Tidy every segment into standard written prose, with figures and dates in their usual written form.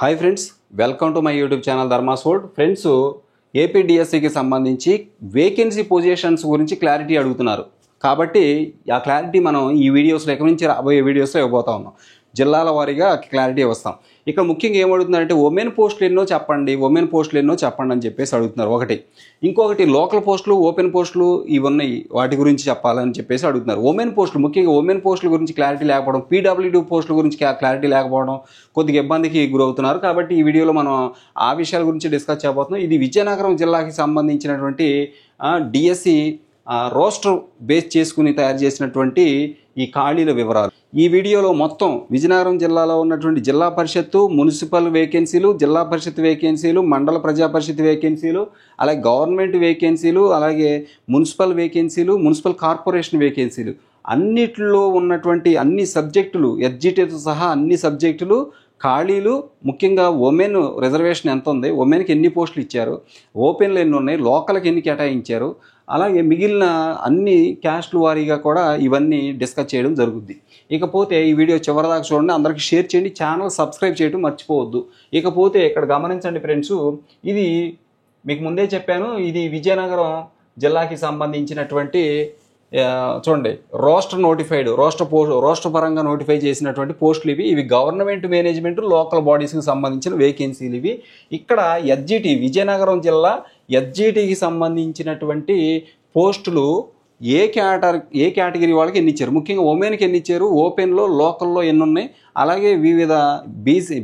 Hi friends, welcome to my YouTube channel Dharma's world. Friends, ఏపీడిఎస్సికి సంబంధించి vacancy positions గురించి clarity అడుగుతున్నారు. కాబట్టి ఆ క్లారిటీ మనం ఈ వీడియోస్లో ఎక్కడి నుంచి రాబోయే వీడియోస్లో ఇవ్వబోతా ఉన్నాం. జిల్లాల వారీగా క్లారిటీ వస్తాం. ఇక్కడ ముఖ్యంగా ఏమడుగుతున్నారంటే ఉమెన్ పోస్టులు ఎన్నో చెప్పండి అని చెప్పేసి అడుగుతున్నారు. ఒకటి. ఇంకొకటి లోకల్ పోస్టులు, ఓపెన్ పోస్టులు ఇవి ఉన్నాయి, వాటి గురించి చెప్పాలని చెప్పేసి అడుగుతున్నారు. ఉమెన్ పోస్టులు, ముఖ్యంగా ఉమెన్ పోస్టుల గురించి క్లారిటీ లేకపోవడం, పీడబ్ల్యూడీ పోస్టుల గురించి క్లారిటీ లేకపోవడం కొద్దిగా ఇబ్బందికి గురవుతున్నారు. కాబట్టి ఈ వీడియోలో మనం ఆ విషయాల గురించి డిస్కస్ చేయబోతున్నాం. ఇది విజయనగరం జిల్లాకి సంబంధించినటువంటి డిఎస్సి రోస్టర్ బేస్ చేసుకుని తయారు చేసినటువంటి ఈ ఖాళీల వివరాలు. ఈ వీడియోలో మొత్తం విజయనగరం జిల్లాలో ఉన్నటువంటి జిల్లా పరిషత్తు, మున్సిపల్ వేకెన్సీలు, జిల్లా పరిషత్ వేకెన్సీలు, మండల ప్రజా పరిషత్ వేకెన్సీలు, అలాగే గవర్నమెంట్ వేకెన్సీలు, అలాగే మున్సిపల్ వేకెన్సీలు, మున్సిపల్ కార్పొరేషన్ వేకెన్సీలు, అన్నిటిలో ఉన్నటువంటి అన్ని సబ్జెక్టులు, ఎస్జిటితో సహా అన్ని సబ్జెక్టులు ఖాళీలు, ముఖ్యంగా ఉమెన్ రిజర్వేషన్ ఎంత ఉంది, ఉమెన్కి ఎన్ని పోస్టులు ఇచ్చారు, ఓపెన్లు ఎన్ని ఉన్నాయి, లోకల్కి ఎన్ని కేటాయించారు, అలాగే మిగిలిన అన్ని క్యాస్ట్ల వారీగా కూడా ఇవన్నీ డిస్కస్ చేయడం జరుగుద్ది. ఇకపోతే ఈ వీడియో చివరిదాకా చూడండి, అందరికీ షేర్ చేయండి, ఛానల్ సబ్స్క్రైబ్ చేయడం మర్చిపోవద్దు. ఇకపోతే ఇక్కడ గమనించండి ఫ్రెండ్స్, ఇది మీకు ముందే చెప్పాను, ఇది విజయనగరం జిల్లాకి సంబంధించినటువంటి చూడండి రోస్టర్ నోటిఫైడ్, రోస్టర్ పరంగా నోటిఫై చేసినటువంటి పోస్టులు ఇవి గవర్నమెంట్ మేనేజ్మెంట్ లోకల్ బాడీస్కి సంబంధించిన వేకెన్సీలు ఇవి. ఇక్కడ ఎస్జిటి విజయనగరం జిల్లా ఎస్జిటికి సంబంధించినటువంటి పోస్టులు ఏ కేటగిరీ వాళ్ళకి ఎన్ని ఇచ్చారు, ముఖ్యంగా ఉమెన్కి ఎన్ని ఇచ్చారు, ఓపెన్లో లోకల్లో ఎన్ని ఉన్నాయి, అలాగే వివిధ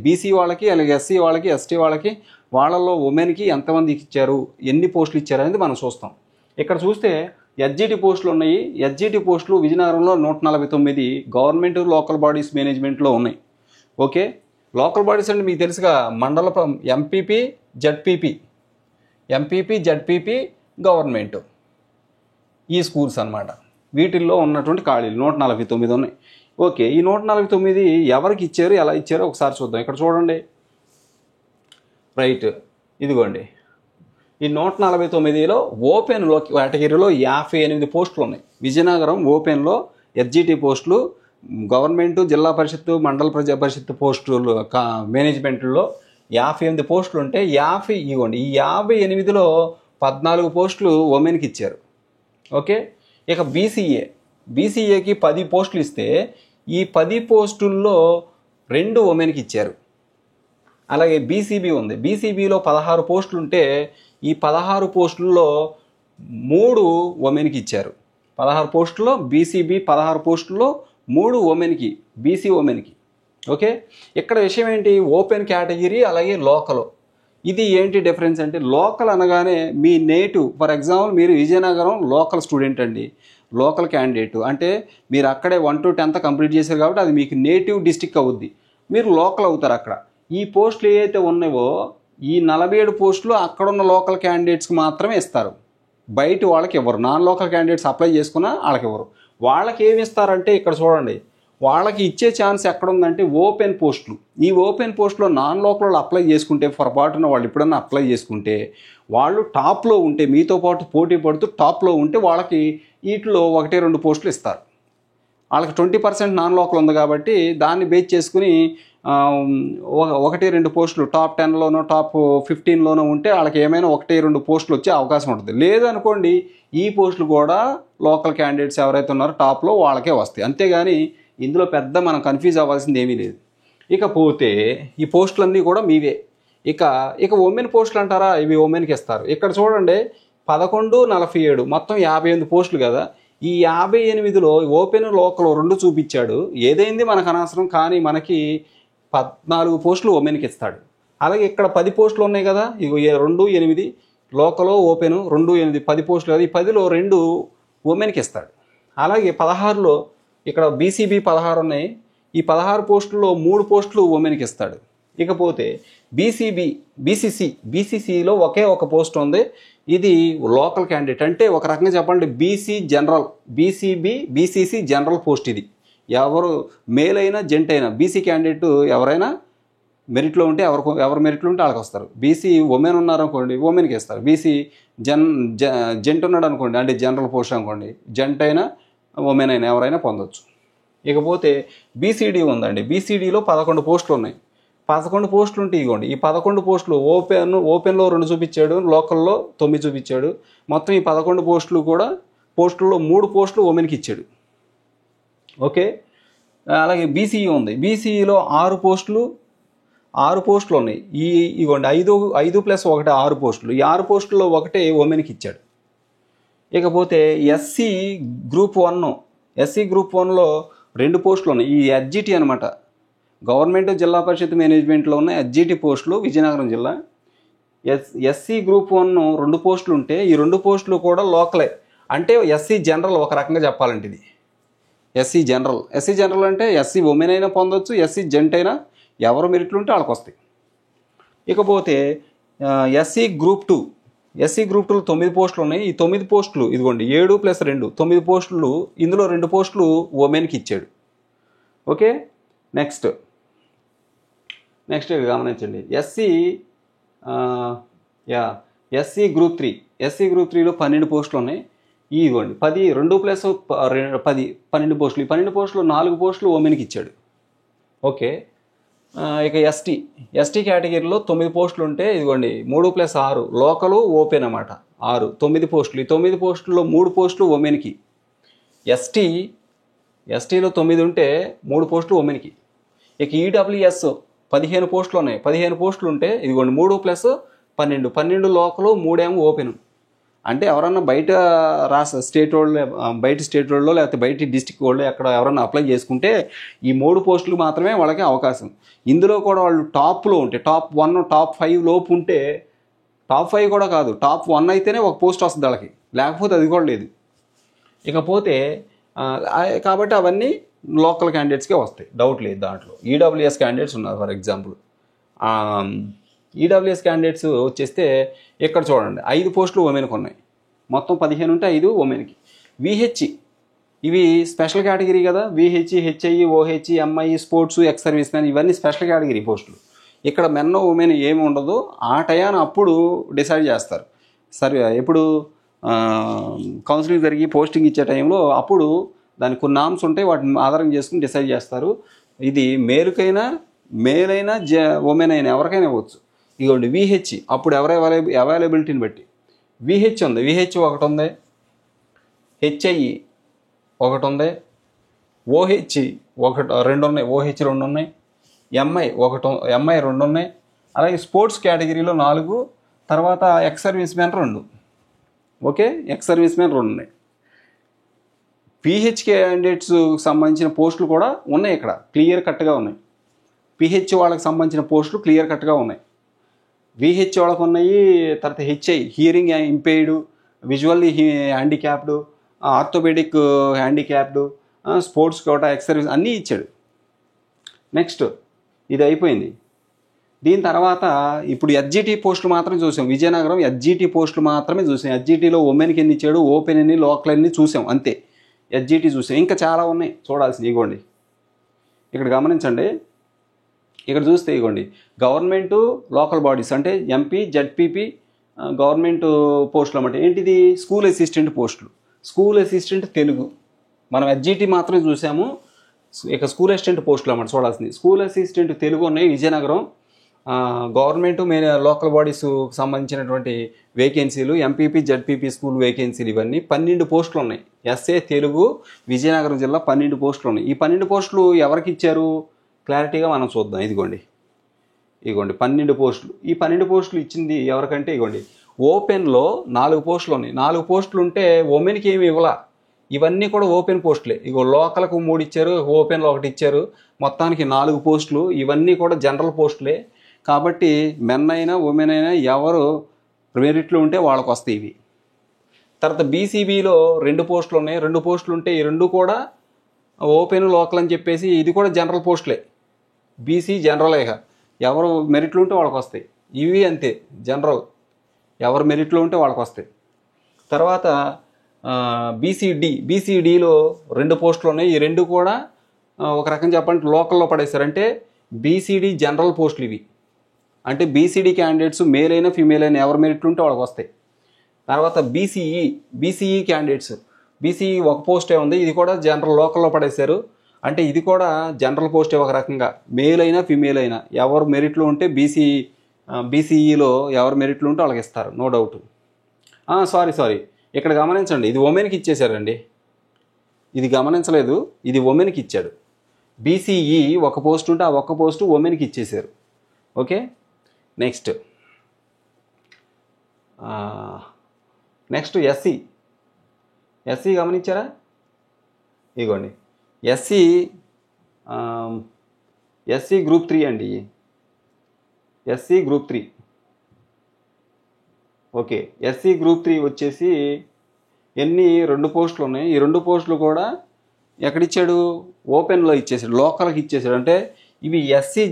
బీసీ వాళ్ళకి, అలాగే ఎస్సీ వాళ్ళకి, ఎస్టీ వాళ్ళకి, వాళ్ళల్లో ఉమెన్కి ఎంతమందికి ఇచ్చారు, ఎన్ని పోస్టులు ఇచ్చారు అనేది మనం చూస్తాం. ఇక్కడ చూస్తే ఎస్జిటి పోస్టులు ఉన్నాయి. ఎస్జిటి పోస్టులు విజయనగరంలో 149 గవర్నమెంట్ లోకల్ బాడీస్ మేనేజ్మెంట్లో ఉన్నాయి. ఓకే, లోకల్ బాడీస్ అంటే మీకు తెలుసుగా, మండల ఎంపీపీ జడ్పీపీ గవర్నమెంట్, ఈ స్కూల్స్ అన్నమాట. వీటిల్లో ఉన్నటువంటి ఖాళీలు 149 ఉన్నాయి. ఓకే, ఈ 149 ఎవరికి ఇచ్చారు, ఎలా ఇచ్చారో ఒకసారి చూద్దాం. ఇక్కడ చూడండి, రైట్, ఇదిగోండి, ఈ 149లో ఓపెన్లో కేటగిరీలో 58 పోస్టులు ఉన్నాయి. విజయనగరం ఓపెన్లో ఎస్జిటి పోస్టులు, గవర్నమెంట్, జిల్లా పరిషత్తు, మండల ప్రజా పరిషత్ పోస్టులు మేనేజ్మెంట్లో 58 పోస్టులు ఉంటే ఈ 58లో 14 పోస్టులు ఉమెన్కి ఇచ్చారు. ఓకే, ఇక బీసీఏకి 10 పోస్టులు ఇస్తే ఈ 10 పోస్టుల్లో 2 ఉమెన్కి ఇచ్చారు. అలాగే బీసీబీ ఉంది, బీసీబీలో 16 పోస్టులు ఉంటే ఈ 16 పోస్టుల్లో 3 ఉమెన్కి ఇచ్చారు. 16 పోస్టుల్లో బీసీబీ, 16 పోస్టుల్లో 3 ఉమెన్కి, బీసీ ఉమెన్కి. ఓకే, ఇక్కడ విషయం ఏంటి, ఓపెన్ కేటగిరీ అలాగే లోకల్. ఇది ఏంటి డిఫరెన్స్ అంటే, లోకల్ అనగానే మీ నేటివ్, ఫర్ ఎగ్జాంపుల్ మీరు విజయనగరం లోకల్ స్టూడెంట్ అండి, లోకల్ క్యాండిడేట్ అంటే మీరు అక్కడే 1 to 10th కంప్లీట్ చేశారు కాబట్టి అది మీకు నేటివ్ డిస్టిక్ అవుద్ది, మీరు లోకల్ అవుతారు అక్కడ. ఈ పోస్టులు ఏవైతే ఉన్నాయో ఈ 47 పోస్టులు అక్కడున్న లోకల్ క్యాండిడేట్స్కి మాత్రమే ఇస్తారు, బయట వాళ్ళకి ఇవ్వరు. నాన్ లోకల్ క్యాండిడేట్స్ అప్లై చేసుకున్నా వాళ్ళకి ఇవ్వరు. వాళ్ళకి ఏమి ఇస్తారంటే ఇక్కడ చూడండి, వాళ్ళకి ఇచ్చే ఛాన్స్ ఎక్కడుందంటే ఓపెన్ పోస్టులు. ఈ ఓపెన్ పోస్టులో నాన్ లోకల్ వాళ్ళు అప్లై చేసుకుంటే, పొరపాటున వాళ్ళు ఎప్పుడన్నా అప్లై చేసుకుంటే, వాళ్ళు టాప్లో ఉంటే, మీతో పాటు పోటీ పడుతూ టాప్లో ఉంటే వాళ్ళకి వీటిలో 1-2 పోస్టులు ఇస్తారు. వాళ్ళకి 20% నాన్ లోకల్ ఉంది కాబట్టి దాన్ని బేస్ చేసుకుని 1-2 పోస్టులు టాప్ 10లోనో టాప్ 15లోనో ఉంటే వాళ్ళకి ఏమైనా 1-2 పోస్టులు వచ్చే అవకాశం ఉంటుంది. లేదనుకోండి, ఈ పోస్టులు కూడా లోకల్ క్యాండిడేట్స్ ఎవరైతే ఉన్నారో టాప్లో వాళ్ళకే వస్తాయి. అంతేగాని ఇందులో పెద్ద మనం కన్ఫ్యూజ్ అవ్వాల్సింది ఏమీ లేదు. ఇకపోతే ఈ పోస్టులన్నీ కూడా మీవే. ఇక ఉమెన్ పోస్టులు అంటారా, ఇవి ఉమెన్కి ఇస్తారు. ఇక్కడ చూడండి, 11-47 మొత్తం 58 పోస్టులు కదా. ఈ 58లో ఓపెన్ లోకల్ 2 చూపించాడు, ఏదైంది మనకు అనవసరం. కానీ మనకి 14 పోస్టులు ఉమెన్కి ఇస్తాడు. అలాగే ఇక్కడ 10 పోస్టులు ఉన్నాయి కదా, ఇగో 2-8 లోకల్ ఓపెన్ 2-8 10 పోస్టులు కదా, ఈ 10లో 2 ఉమెన్కి ఇస్తాడు. అలాగే 16లో ఇక్కడ బీసీబీ 16 ఉన్నాయి, ఈ 16 పోస్టుల్లో 3 పోస్టులు ఉమెన్కి ఇస్తాడు. ఇకపోతే బీసీసీలో ఒకే ఒక పోస్ట్ ఉంది, ఇది లోకల్ క్యాండిడేట్. అంటే ఒక రకంగా చెప్పాలంటే బీసీసీ జనరల్ పోస్ట్. ఇది ఎవరు మేల్ అయినా జెంట్ అయినా బీసీ క్యాండిడేట్ ఎవరైనా మెరిట్లో ఉంటే ఎవరు మెరిట్లో ఉంటే వాళ్ళకి వస్తారు. బీసీ ఉమెన్ ఉన్నారనుకోండి, ఉమెన్కి ఇస్తారు. బీసీ జెంట్ ఉన్నాడు అనుకోండి, అంటే జనరల్ పోస్ట్ అనుకోండి, జెంట్ అయినా ఉమెన్ అయినా ఎవరైనా పొందొచ్చు. ఇకపోతే బీసీడీ ఉందండి, బీసీడీలో 11 పోస్టులు ఉన్నాయి. 11 పోస్టులు ఉంటే ఇదిగోండి ఈ 11 పోస్టులు ఓపెన్లో 2 చూపించాడు, లోకల్లో 9 చూపించాడు. మొత్తం ఈ 11 పోస్టులు కూడా పోస్టుల్లో 3 పోస్టులు ఉమెన్కి ఇచ్చాడు. ఓకే, అలాగే బీసీఈ ఉంది. బీసీఈలో 6 పోస్టులు ఉన్నాయి. ఇవ్వండి 5+1 6 పోస్టులు. ఈ 6 పోస్టుల్లో ఒకటే ఉమెన్కి ఇచ్చాడు. ఇకపోతే ఎస్సీ గ్రూప్ 1లో 2 పోస్టులు ఉన్నాయి. ఈ హెచ్జిటి అనమాట, గవర్నమెంట్ జిల్లా పరిషత్ మేనేజ్మెంట్లో ఉన్న హెచ్జిటి పోస్టులు విజయనగరం జిల్లా. ఎస్సీ గ్రూప్ 1 2 పోస్టులు ఉంటే ఈ 2 పోస్టులు కూడా లోకలే. అంటే ఎస్సీ జనరల్ ఒక రకంగా చెప్పాలంటే ఇది ఎస్సీ జనరల్ అంటే ఎస్సీ ఉమెన్ అయినా పొందొచ్చు, ఎస్సీ జెంట్ అయినా ఎవరు మెరిట్లు ఉంటే వాళ్ళకి వస్తాయి. ఇకపోతే ఎస్సీ గ్రూప్ 2లో 9 పోస్టులు ఉన్నాయి. ఈ 9 పోస్టులు ఇదిగోండి 7+2 9 పోస్టులు, ఇందులో 2 పోస్టులు ఉమెన్కి ఇచ్చాడు. ఓకే, నెక్స్ట్ గమనించండి. ఎస్సీ గ్రూప్ 3లో 12 పోస్టులు ఉన్నాయి. ఇదిగోండి 12 పోస్టులు. ఈ 12 పోస్టులు 4 పోస్టులు ఉమెన్కి ఇచ్చాడు. ఓకే, ఇక ఎస్టీ కేటగిరీలో 9 పోస్టులు ఉంటే ఇదిగోండి 3+6 లోకలు ఓపెన్ అన్నమాట 9 పోస్టులు. ఈ 9 పోస్టుల్లో 3 పోస్టులు ఉమెన్కి. ఎస్టీలో 9 ఉంటే 3 పోస్టులు ఉమెన్కి. ఇక ఈడబ్ల్యూఎస్ 15 పోస్టులు ఉన్నాయి. 15 పోస్టులు ఉంటే ఇదిగోండి 3+12 లోకలు 3 ఓపెన్. అంటే ఎవరన్నా బయట స్టేట్ వాళ్ళు లేకపోతే బయట డిస్టిక్ వాళ్ళు ఎక్కడ ఎవరన్నా అప్లై చేసుకుంటే ఈ 3 పోస్టులు మాత్రమే వాళ్ళకి అవకాశం. ఇందులో కూడా వాళ్ళు టాప్లో ఉంటే టాప్ 1 టాప్ 5 లోపు ఉంటే, టాప్ 5 కూడా కాదు, టాప్ 1 అయితేనే ఒక పోస్ట్ వస్తుంది వాళ్ళకి, లేకపోతే అది కూడా లేదు. ఇకపోతే కాబట్టి అవన్నీ లోకల్ క్యాండిడేట్స్కే వస్తాయి, డౌట్ లేదు దాంట్లో. ఈడబ్ల్యూఎస్ క్యాండిడేట్స్ ఉన్నారు. ఫర్ ఎగ్జాంపుల్ ఈడబ్ల్యూఎస్ క్యాండిడేట్స్ వచ్చేస్తే ఇక్కడ చూడండి 5 పోస్టులు ఉమెన్కి ఉన్నాయి. మొత్తం 15 ఉంటే 5 ఉమెన్కి. విహెచ్ ఇవి స్పెషల్ కేటగిరీ కదా, VH, HI, OH, MI, sports, ex service man ఇవన్నీ స్పెషల్ కేటగిరీ పోస్టులు. ఇక్కడ మెన్ ఉమెన్ ఏమి ఉండదు. ఆ టయాన్ని అప్పుడు డిసైడ్ చేస్తారు. సరే, ఎప్పుడు కౌన్సిలింగ్ జరిగి పోస్టింగ్ ఇచ్చే టైంలో అప్పుడు దానికి కొన్ని నామ్స్ ఉంటాయి, వాటిని ఆధారం చేసుకుని డిసైడ్ చేస్తారు. ఇది మేలుకైనా ఉమెన్ అయినా ఎవరికైనా ఇవ్వచ్చు. ఇదిగోండి విహెచ్ అప్పుడు అవైలబిలిటీని బట్టి విహెచ్ ఉంది. విహెచ్ 1 ఉంది, హెచ్ఐ 1 ఉంది, ఓహెచ్ 2 ఉన్నాయి, ఓహెచ్ 2 ఉన్నాయి, ఎంఐ 2 ఉన్నాయి. అలాగే స్పోర్ట్స్ కేటగిరీలో 4, తర్వాత X service man 2. Okay, X service man 2 ఉన్నాయి. పిహెచ్ క్యాండిడేట్స్ సంబంధించిన పోస్టులు కూడా ఉన్నాయి, ఇక్కడ క్లియర్ కట్గా ఉన్నాయి. పిహెచ్ వాళ్ళకి సంబంధించిన పోస్టులు క్లియర్ కట్గా ఉన్నాయి. విహెచ్ వాళ్ళకు ఉన్నాయి. తర్వాత HI hearing impaired, visually handicapped, orthopaedic handicapped, sports quota, ex service అన్నీ ఇచ్చాడు. నెక్స్ట్ ఇది అయిపోయింది. దీని తర్వాత ఇప్పుడు హెచ్జిటి పోస్టులు మాత్రం చూసాం. విజయనగరం హెచ్జిటి పోస్టులు మాత్రమే చూసాం. హెచ్జిటిలో ఉమెన్కి ఎన్ని ఇచ్చాడు, ఓపెన్ ఎన్ని, లోకల్ ఎన్ని చూసాం, అంతే. హెచ్జిటి చూసాం. ఇంకా చాలా ఉన్నాయి చూడాల్సింది. ఇగోండి ఇక్కడ గమనించండి. ఇక్కడ చూస్తే ఇగోండి గవర్నమెంటు లోకల్ బాడీస్ అంటే ఎంపీ, జడ్పీపీ గవర్నమెంట్ పోస్టులు అన్నమాట. ఏంటిది? స్కూల్ అసిస్టెంట్ పోస్టులు. స్కూల్ అసిస్టెంట్ తెలుగు మనం హెచ్జిటి మాత్రమే చూసాము. ఇక స్కూల్ అసిస్టెంట్ పోస్టులు అన్నమాట చూడాల్సింది. స్కూల్ అసిస్టెంట్ తెలుగు ఉన్నాయి విజయనగరం. గవర్నమెంట్ లోకల్ బాడీస్ సంబంధించినటువంటి వేకెన్సీలు, ఎంపీపీ, జడ్పీపీ స్కూల్ వేకెన్సీలు ఇవన్నీ 12 పోస్టులు ఉన్నాయి. ఎస్ఏ తెలుగు విజయనగరం జిల్లా 12 పోస్టులు ఉన్నాయి. ఈ 12 పోస్టులు ఎవరికి ఇచ్చారు క్లారిటీగా మనం చూద్దాం. ఇదిగోండి 12 పోస్టులు. ఈ 12 పోస్టులు ఇచ్చింది ఎవరికంటే ఇదిగోండి ఓపెన్లో 4 పోస్టులు ఉన్నాయి. 4 పోస్టులు ఉంటే ఉమెన్కి ఏమి ఇవ్వాల, ఇవన్నీ కూడా ఓపెన్ పోస్టులే. ఇగో లోకల్కు 3 ఇచ్చారు, ఓపెన్లో 1 ఇచ్చారు, మొత్తానికి 4 పోస్టులు. ఇవన్నీ కూడా జనరల్ పోస్టులే. కాబట్టి మెన్ అయినా ఉమెన్ అయినా ఎవరు మెరిట్లో ఉంటే వాళ్ళకి వస్తాయి ఇవి. తర్వాత బీసీబీలో 2 పోస్టులు ఉన్నాయి. 2 పోస్టులు ఉంటే ఈ 2 కూడా ఓపెన్, లోకల్ అని చెప్పేసి ఇది కూడా జనరల్ పోస్టులే. బీసీ జనరలేగా, ఎవరు మెరిట్లో ఉంటే వాళ్ళకి వస్తాయి. ఇవి అంతే జనరల్, ఎవరు మెరిట్లో ఉంటే వాళ్ళకి వస్తాయి. తర్వాత బీసీడీలో 2 పోస్టులు ఉన్నాయి. ఈ 2 కూడా ఒక రకం చెప్పాలంటే లోకల్లో పడేశారంటే బీసీడీ జనరల్ పోస్టులు ఇవి. అంటే బీసీడీ క్యాండిడేట్స్ మేల్ అయినా ఫీమేల్ అయినా ఎవరు మెరిట్లు ఉంటే వాళ్ళకి వస్తాయి. తర్వాత బీసీఈ క్యాండిడేట్స్, బీసీఈ 1 పోస్టే ఉంది. ఇది కూడా జనరల్ లోకల్లో పడేశారు. అంటే ఇది కూడా జనరల్ పోస్ట్ ఒక రకంగా, మేల్ అయినా ఫిమేల్ అయినా ఎవరు మెరిట్లో ఉంటే బీసీఈలో ఎవరు మెరిట్లో ఉంటే వాళ్ళకి ఇస్తారు, నో డౌట్. సారీ ఇక్కడ గమనించండి, ఇది ఉమెన్కి ఇచ్చేశారండి, ఇది గమనించలేదు, ఇది ఉమెన్కి ఇచ్చాడు. బీసీఈ ఒక పోస్ట్ ఉంటే ఆ ఒక్క పోస్టు ఉమెన్కి ఇచ్చేశారు. ఓకే, నెక్స్ట్ ఎస్సీ గమనించారా? ఇదిగోండి ఎస్సీ గ్రూప్ 3 అండి, SC group 3. Okay, SC group 3 వచ్చేసి 2 పోస్టులు ఉన్నాయి. ఈ 2 పోస్టులు కూడా ఎక్కడిచ్చాడు? ఓపెన్లో ఇచ్చేసాడు, లోకల్కి ఇచ్చేసాడు. అంటే ఇవి ఎస్సీ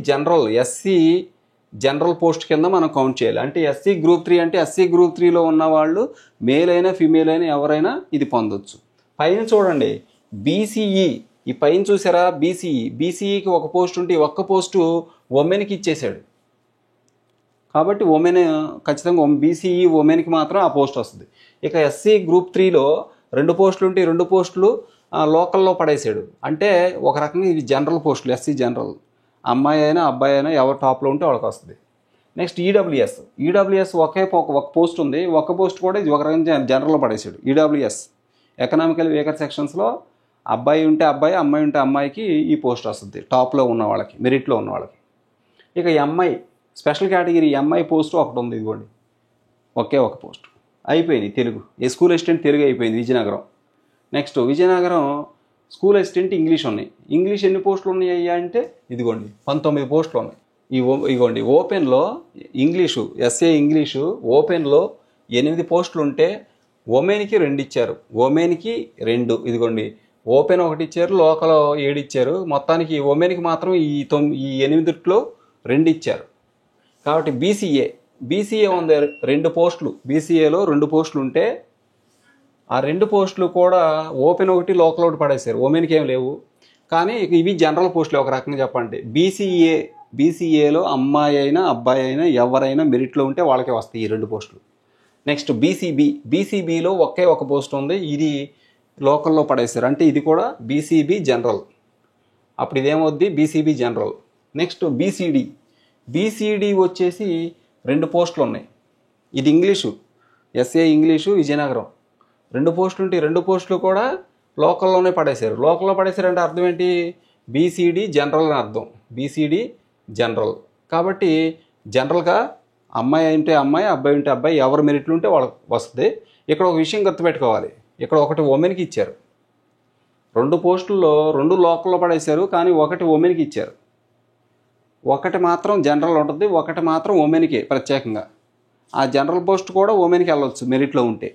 జనరల్ పోస్ట్ కింద మనం కౌంట్ చేయాలి. అంటే ఎస్సీ గ్రూప్ 3 అంటే ఎస్సీ గ్రూప్ 3లో ఉన్న వాళ్ళు మేల్ అయినా ఫిమేల్ అయినా ఎవరైనా ఇది పొందొచ్చు. పైన చూడండి బీసీఈ, ఈ పైన చూసారా? బీసీఈకి ఒక పోస్ట్ ఉంటే ఒక్క పోస్టు ఉమెన్కి ఇచ్చేసాడు. కాబట్టి ఉమెన్ ఖచ్చితంగా బీసీఈ ఉమెన్కి మాత్రం ఆ పోస్ట్ వస్తుంది. ఇక ఎస్సీ గ్రూప్ 3లో 2 పోస్టులు ఉంటే 2 పోస్టులు లోకల్లో పడేసాడు. అంటే ఒక రకంగా ఇది జనరల్ పోస్టులు, ఎస్సీ జనరల్, అమ్మాయి అయినా అబ్బాయి అయినా ఎవరు టాప్లో ఉంటే వాళ్ళకి వస్తుంది. నెక్స్ట్ ఈడబ్ల్యూఎస్ ఒక పోస్ట్ ఉంది, ఒక పోస్ట్ కూడా ఇది ఒక రకంగా జనరల్లో పడేసాడు. ఈడబ్ల్యూఎస్ ఎకనామికల్ వీకర్ సెక్షన్స్లో అబ్బాయి ఉంటే అబ్బాయి, అమ్మాయి ఉంటే అమ్మాయికి ఈ పోస్ట్ వస్తుంది, టాప్లో ఉన్న వాళ్ళకి, మెరిట్లో ఉన్న వాళ్ళకి. ఇక MI special category MI post ఒకటి ఉంది, ఇదిగోండి ఒక పోస్ట్ అయిపోయింది. తెలుగు స్కూల్ అసిస్టెంట్ తెలుగు అయిపోయింది Vizianagaram. Next Vizianagaram school assistant English ఉన్నాయి. ఇంగ్లీష్ ఎన్ని పోస్టులు ఉన్నాయి అంటే ఇదిగోండి 19 పోస్టులు ఉన్నాయి. ఇదిగోండి ఓపెన్లో ఇంగ్లీషు, ఎస్ఏ ఇంగ్లీషు ఓపెన్లో 8 పోస్టులు ఉంటే ఉమెన్కి 2 ఇచ్చారు, ఉమెన్కి 2. ఇదిగోండి ఓపెన్ 1 ఇచ్చారు, లోకల్ 7 ఇచ్చారు. మొత్తానికి ఉమెన్కి మాత్రం ఈ 8లో 2 ఇచ్చారు. కాబట్టి బీసీఏ ఉంది 2 పోస్టులు, బీసీఏలో 2 పోస్టులు ఉంటే ఆ 2 పోస్టులు కూడా ఓపెన్ 1 లోకల్ 1 పడేశారు, ఉమెన్కి ఏం లేవు. కానీ ఇవి జనరల్ పోస్టులు ఒక రకంగా చెప్పండి. బీసీఏలో అమ్మాయి అయినా అబ్బాయి అయినా ఎవరైనా మెరిట్లో ఉంటే వాళ్ళకే వస్తాయి ఈ 2 పోస్టులు. నెక్స్ట్ బీసీబీలో ఒక పోస్ట్ ఉంది, ఇది లోకల్లో పడేశారు. అంటే ఇది కూడా బీసీబీ జనరల్, అప్పుడు ఇదేమవుద్ది? BCB general. నెక్స్ట్ బీసీడీ వచ్చేసి 2 పోస్టులు ఉన్నాయి. ఇది ఇంగ్లీషు, ఎస్ఏ ఇంగ్లీషు విజయనగరం 2 పోస్టులు ఉంటే 2 పోస్టులు కూడా లోకల్లోనే పడేశారు. లోకల్లో పడేశారంటే అర్థం ఏంటి? బీసీడీ జనరల్ అని అర్థం, బీసీడీ జనరల్. కాబట్టి జనరల్గా అమ్మాయి ఉంటే అమ్మాయి, అబ్బాయి ఉంటే అబ్బాయి, ఎవరు మెరిట్లు ఉంటే వాళ్ళకి వస్తుంది. ఇక్కడ ఒక విషయం గుర్తుపెట్టుకోవాలి, ఇక్కడ ఒకటి ఉమెన్కి ఇచ్చారు. 2 పోస్టుల్లో 2 లోకల్లో పడేశారు, కానీ ఒకటి ఉమెన్కి ఇచ్చారు. ఒకటి మాత్రం జనరల్ ఉంటుంది, ఒకటి మాత్రం ఉమెన్కి ప్రత్యేకంగా. ఆ జనరల్ పోస్ట్ కూడా ఉమెన్కి వెళ్ళొచ్చు మెరిట్లో ఉంటే.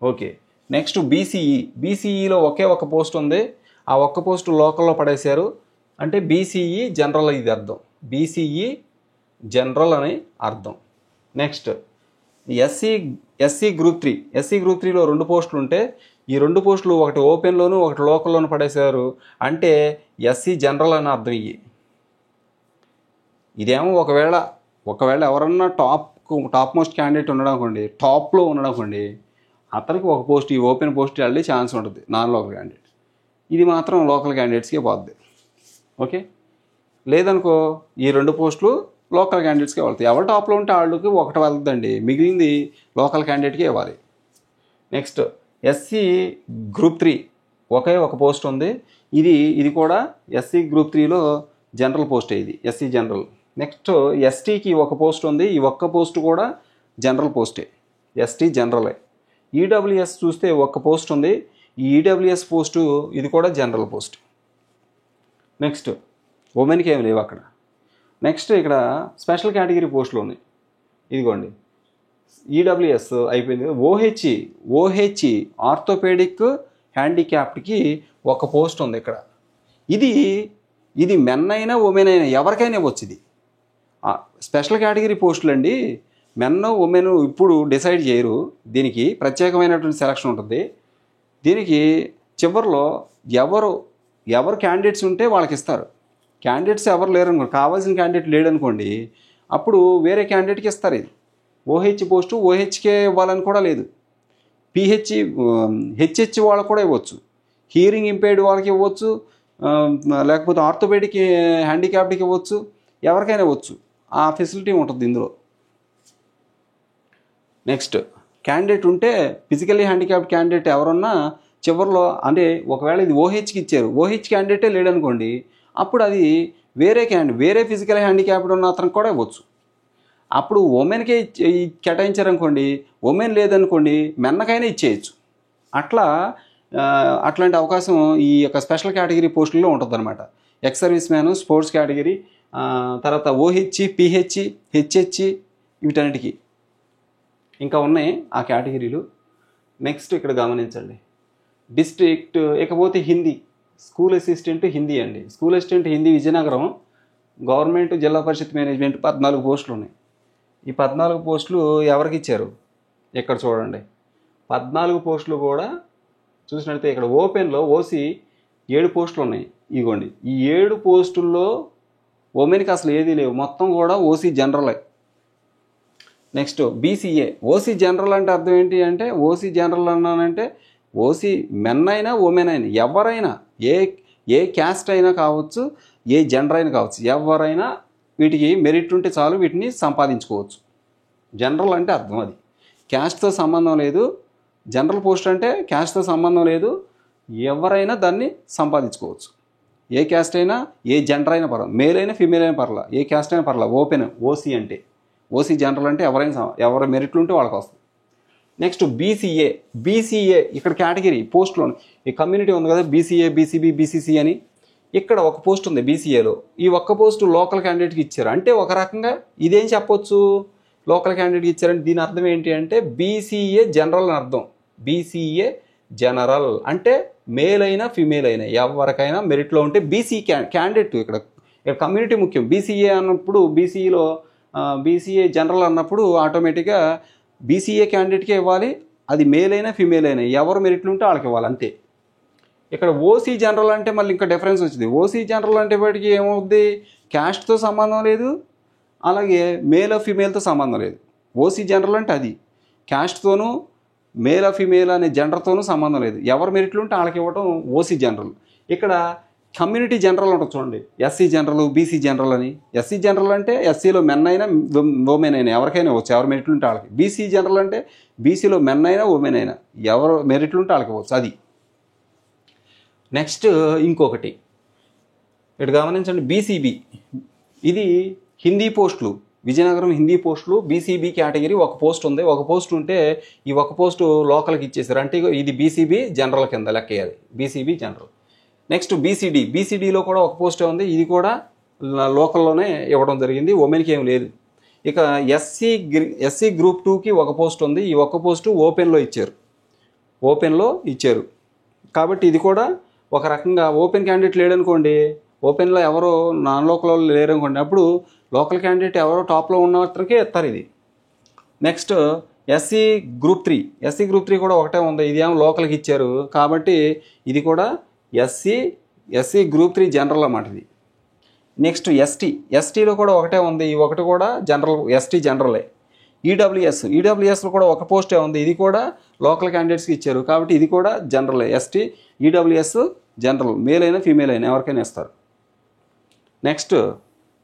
ఓకే, నెక్స్ట్ బీసీఈలో ఒక పోస్ట్ ఉంది, ఆ ఒక్క పోస్టు లోకల్లో పడేశారు. అంటే బీసీఈ జనరల్ ఇది అర్థం, బీసీఈ జనరల్ అని అర్థం. నెక్స్ట్ ఎస్సీ గ్రూప్ 3లో 2 పోస్టులు ఉంటే ఈ 2 పోస్టులు ఒకటి ఓపెన్లోను ఒకటి లోకల్లోను పడేశారు. అంటే ఎస్సీ జనరల్ అని అర్థం. ఇదేమో ఒకవేళ ఎవరన్నా టాప్ మోస్ట్ క్యాండిడేట్ ఉండడం అనుకోండి, టాప్లో ఉండడం అనుకోండి, అతనికి ఒక పోస్ట్ ఈ ఓపెన్ పోస్ట్ వెళ్ళే ఛాన్స్ ఉంటుంది, నాన్ లోకల్ క్యాండిడేట్. ఇది మాత్రం లోకల్ క్యాండిడేట్స్కే పోద్ది. ఓకే, లేదనుకో ఈ 2 పోస్టులు లోకల్ క్యాండిడేట్స్కే వెళ్తాయి. ఎవరు టాప్లో ఉంటే వాళ్ళకి ఒకటి వెళ్తుందండి, మిగిలింది లోకల్ క్యాండిడేట్కే ఇవ్వాలి. నెక్స్ట్ ఎస్సీ గ్రూప్ 3 ఒక పోస్ట్ ఉంది, ఇది కూడా ఎస్సీ గ్రూప్ 3లో జనరల్ పోస్టే, ఇది ఎస్సీ జనరల్. నెక్స్ట్ ఎస్టీకి ఒక పోస్ట్ ఉంది, ఈ ఒక్క పోస్ట్ కూడా జనరల్ పోస్టే, ఎస్టీ జనరలే. ఈడబ్ల్యూఎస్ చూస్తే ఒక పోస్ట్ ఉంది, ఈ ఈడబ్ల్యూఎస్ పోస్టు ఇది కూడా జనరల్ పోస్ట్. నెక్స్ట్ ఉమెన్కి ఏమి లేవు అక్కడ. నెక్స్ట్ ఇక్కడ స్పెషల్ కేటగిరీ పోస్టులు ఉన్నాయి, ఇదిగోండి ఈడబ్ల్యూఎస్ అయిపోయింది. ఓహెచ్ ఆర్థోపెడిక్ హ్యాండిక్యాప్డ్కి ఒక పోస్ట్ ఉంది ఇక్కడ. ఇది మెన్ అయినా ఉమెన్ అయినా ఎవరికైనా ఇవ్వచ్చు. ఇది స్పెషల్ కేటగిరీ పోస్టులు అండి, మెన్ ఉమెన్ ఇప్పుడు డిసైడ్ చేయరు, దీనికి ప్రత్యేకమైనటువంటి సెలక్షన్ ఉంటుంది. దీనికి చివరిలో ఎవరు క్యాండిడేట్స్ ఉంటే వాళ్ళకి ఇస్తారు. క్యాండిడేట్స్ ఎవరు లేరు అనుకోండి, కావాల్సిన క్యాండిడేట్ లేడనుకోండి, అప్పుడు వేరే క్యాండిడేట్కి ఇస్తారు. ఇది ఓహెచ్ పోస్టు ఓహెచ్కే ఇవ్వాలని కూడా లేదు, హెచ్హెచ్ వాళ్ళకు కూడా ఇవ్వచ్చు. హియరింగ్ ఇంపేర్డ్ వాళ్ళకి ఇవ్వచ్చు, లేకపోతే ఆర్థోపెడిక్ హ్యాండిక్యాప్డ్కి ఇవ్వచ్చు, ఎవరికైనా ఇవ్వచ్చు. ఆ ఫెసిలిటీ ఉంటుంది ఇందులో. నెక్స్ట్ క్యాండిడేట్ ఉంటే ఫిజికల్లీ హ్యాండిక్యాప్డ్ క్యాండిడేట్ ఎవరన్నా చివరిలో అంటే ఒకవేళ ఇది ఓహెచ్కి ఇచ్చారు, ఓహెచ్ క్యాండిడేటే లేడనుకోండి, అప్పుడు అది వేరే ఫిజికల్ హ్యాండిక్యాప్డ్ ఉన్న అతనికి కూడా ఇవ్వచ్చు. అప్పుడు ఉమెన్కే కేటాయించారనుకోండి, ఉమెన్ లేదనుకోండి మెన్నకైనా ఇచ్చేయచ్చు. అట్లాంటి అవకాశం ఈ యొక్క స్పెషల్ కేటగిరీ పోస్టుల్లో ఉంటుందన్నమాట. X service man, sports category, తర్వాత ఓహెచ్, పిహెచ్, హెచ్హెచ్, వీటన్నిటికీ ఇంకా ఉన్నాయి ఆ కేటగిరీలు. నెక్స్ట్ ఇక్కడ గమనించండి, డిస్ట్రిక్ట్. ఇకపోతే హిందీ, స్కూల్ అసిస్టెంట్ హిందీ అండి. School assistant Hindi Vizianagaram government జిల్లా పరిషత్ మేనేజ్మెంట్ 14 పోస్టులు ఉన్నాయి. ఈ 14 పోస్టులు ఎవరికి ఇచ్చారు ఇక్కడ చూడండి. 14 పోస్టులు కూడా చూసినట్లయితే ఇక్కడ ఓపెన్లో ఓసీ 7 పోస్టులు ఉన్నాయి. ఇగోండి, ఈ 7 పోస్టుల్లో ఉమెన్కి అసలు ఏదీ లేవు, మొత్తం కూడా ఓసీ జనరలే. Next BCA. ఓసీ జనరల్ అంటే అర్థం ఏంటి అంటే, ఓసీ జనరల్ అన్నానంటే ఓసీ మెన్ అయినా ఉమెన్ అయినా ఎవరైనా ఏ క్యాస్ట్ అయినా కావచ్చు, ఏ జెండర్ అయినా కావచ్చు, ఎవరైనా వీటికి మెరిట్ ఉంటే చాలు వీటిని సంపాదించుకోవచ్చు. జనరల్ అంటే అర్థం అది. క్యాస్ట్తో సంబంధం లేదు. జనరల్ పోస్ట్ అంటే క్యాస్ట్తో సంబంధం లేదు, ఎవరైనా దాన్ని సంపాదించుకోవచ్చు. ఏ క్యాస్ట్ అయినా, ఏ జెండర్ అయినా పర్వాలేదు, మేల్ అయినా ఫీమేల్ అయినా పర్వాలేదు, ఏ క్యాస్ట్ అయినా పర్వాలేదు. ఓపెన్ ఓసీ అంటే, ఓసీ జనరల్ అంటే ఎవరి మెరిట్లు ఉంటే వాళ్ళకి వస్తుంది. నెక్స్ట్ బీసీఏ ఇక్కడ కేటగిరీ పోస్టులో ఈ కమ్యూనిటీ ఉంది కదా, బీసీఏ, బీసీబీ, బీసీసీ అని. ఇక్కడ ఒక పోస్ట్ ఉంది బీసీఏలో. ఈ ఒక్క పోస్టు లోకల్ క్యాండిడేట్కి ఇచ్చారు. అంటే ఒక రకంగా ఇదేం చెప్పొచ్చు, లోకల్ క్యాండిడేట్కి ఇచ్చారంటే దీని అర్థం ఏంటి అంటే బీసీఏ జనరల్ అని అర్థం. బీసీఏ జనరల్ అంటే మేల్ అయినా ఫీమేల్ అయినా ఎవరికైనా మెరిట్లో ఉంటే బీసీ క్యాండిడేట్. ఇక్కడ కమ్యూనిటీ ముఖ్యం. బీసీఏ అన్నప్పుడు బీసీలో బీసీఏ జనరల్ అన్నప్పుడు ఆటోమేటిక్గా బీసీఏ క్యాండిడేట్కే ఇవ్వాలి. అది మేల్ అయినా ఫీమేల్ అయినా ఎవరు మెరిట్లు ఉంటే వాళ్ళకి ఇవ్వాలి అంతే. ఇక్కడ ఓసీ జనరల్ అంటే మళ్ళీ ఇంకా డిఫరెన్స్ వచ్చింది. ఓసీ జనరల్ అంటే వాటికి ఏమవుద్ది, క్యాస్ట్తో సంబంధం లేదు, అలాగే మేల్ ఫీమేల్తో సంబంధం లేదు. ఓసీ జనరల్ అంటే అది క్యాస్ట్తోనూ మేల్ ఫీమేల్ అనే జెండర్తోనూ సంబంధం లేదు, ఎవరు మెరిట్లు ఉంటే వాళ్ళకి ఇవ్వటం ఓసీ జనరల్. ఇక్కడ కమ్యూనిటీ జనరల్ ఉంటుంది చూడండి, ఎస్సీ జనరల్, బీసీ జనరల్ అని. ఎస్సీ జనరల్ అంటే ఎస్సీలో మెన్ అయినా ఉమెన్ అయినా ఎవరికైనా ఇవ్వచ్చు, ఎవరు మెరిట్లు ఉంటే వాళ్ళకి. బీసీ జనరల్ అంటే బీసీలో మెన్ అయినా ఉమెన్ అయినా ఎవరు మెరిట్లు ఉంటే వాళ్ళకి ఇవ్వచ్చు అది. నెక్స్ట్ ఇంకొకటి ఇక్కడ గమనించండి, బీసీబీ. ఇది హిందీ పోస్టులు, విజయనగరం హిందీ పోస్టులు. బీసీబీ కేటగిరీ ఒక పోస్ట్ ఉంది. ఒక పోస్ట్ ఉంటే ఈ ఒక పోస్టు లోకల్కి ఇచ్చేసారు అంటే ఇది బీసీబీ జనరల్ కింద లెక్కేయాలి, బీసీబీ జనరల్. నెక్స్ట్ బీసీడీలో కూడా ఒక పోస్టే ఉంది. ఇది కూడా లోకల్లోనే ఇవ్వడం జరిగింది, ఉమెన్కి ఏం లేదు. ఇక ఎస్సీ గ్రూప్ 2కి ఒక పోస్ట్ ఉంది. ఈ ఒక్క పోస్టు ఓపెన్లో ఇచ్చారు. కాబట్టి ఇది కూడా ఒక రకంగా ఓపెన్ క్యాండిడేట్ లేడనుకోండి, ఓపెన్లో ఎవరో నాన్ లోకల్ వాళ్ళు లేరనుకోండి, అప్పుడు లోకల్ క్యాండిడేట్ ఎవరో టాప్లో ఉన్న అతనికే ఇస్తారు ఇది. నెక్స్ట్ ఎస్సీ గ్రూప్ 3 కూడా ఒకటే ఉంది. ఇది ఏమో లోకల్కి ఇచ్చారు కాబట్టి ఇది కూడా ఎస్సీ గ్రూప్ 3 జనరల్ అన్నమాట ఇది. నెక్స్ట్ ఎస్టీలో కూడా ఒకటే ఉంది. ఈ ఒకటి కూడా జనరల్, ఎస్టీ జనరలే. ఈడబ్ల్యూఎస్లో కూడా ఒక పోస్టే ఉంది. ఇది కూడా లోకల్ క్యాండిడేట్స్కి ఇచ్చారు కాబట్టి ఇది కూడా జనరలే. ఎస్టీ, ఈడబ్ల్యూఎస్ జనరల్, మేల్ అయినా ఫీమేల్ అయినా ఎవరికైనా ఇస్తారు. నెక్స్ట్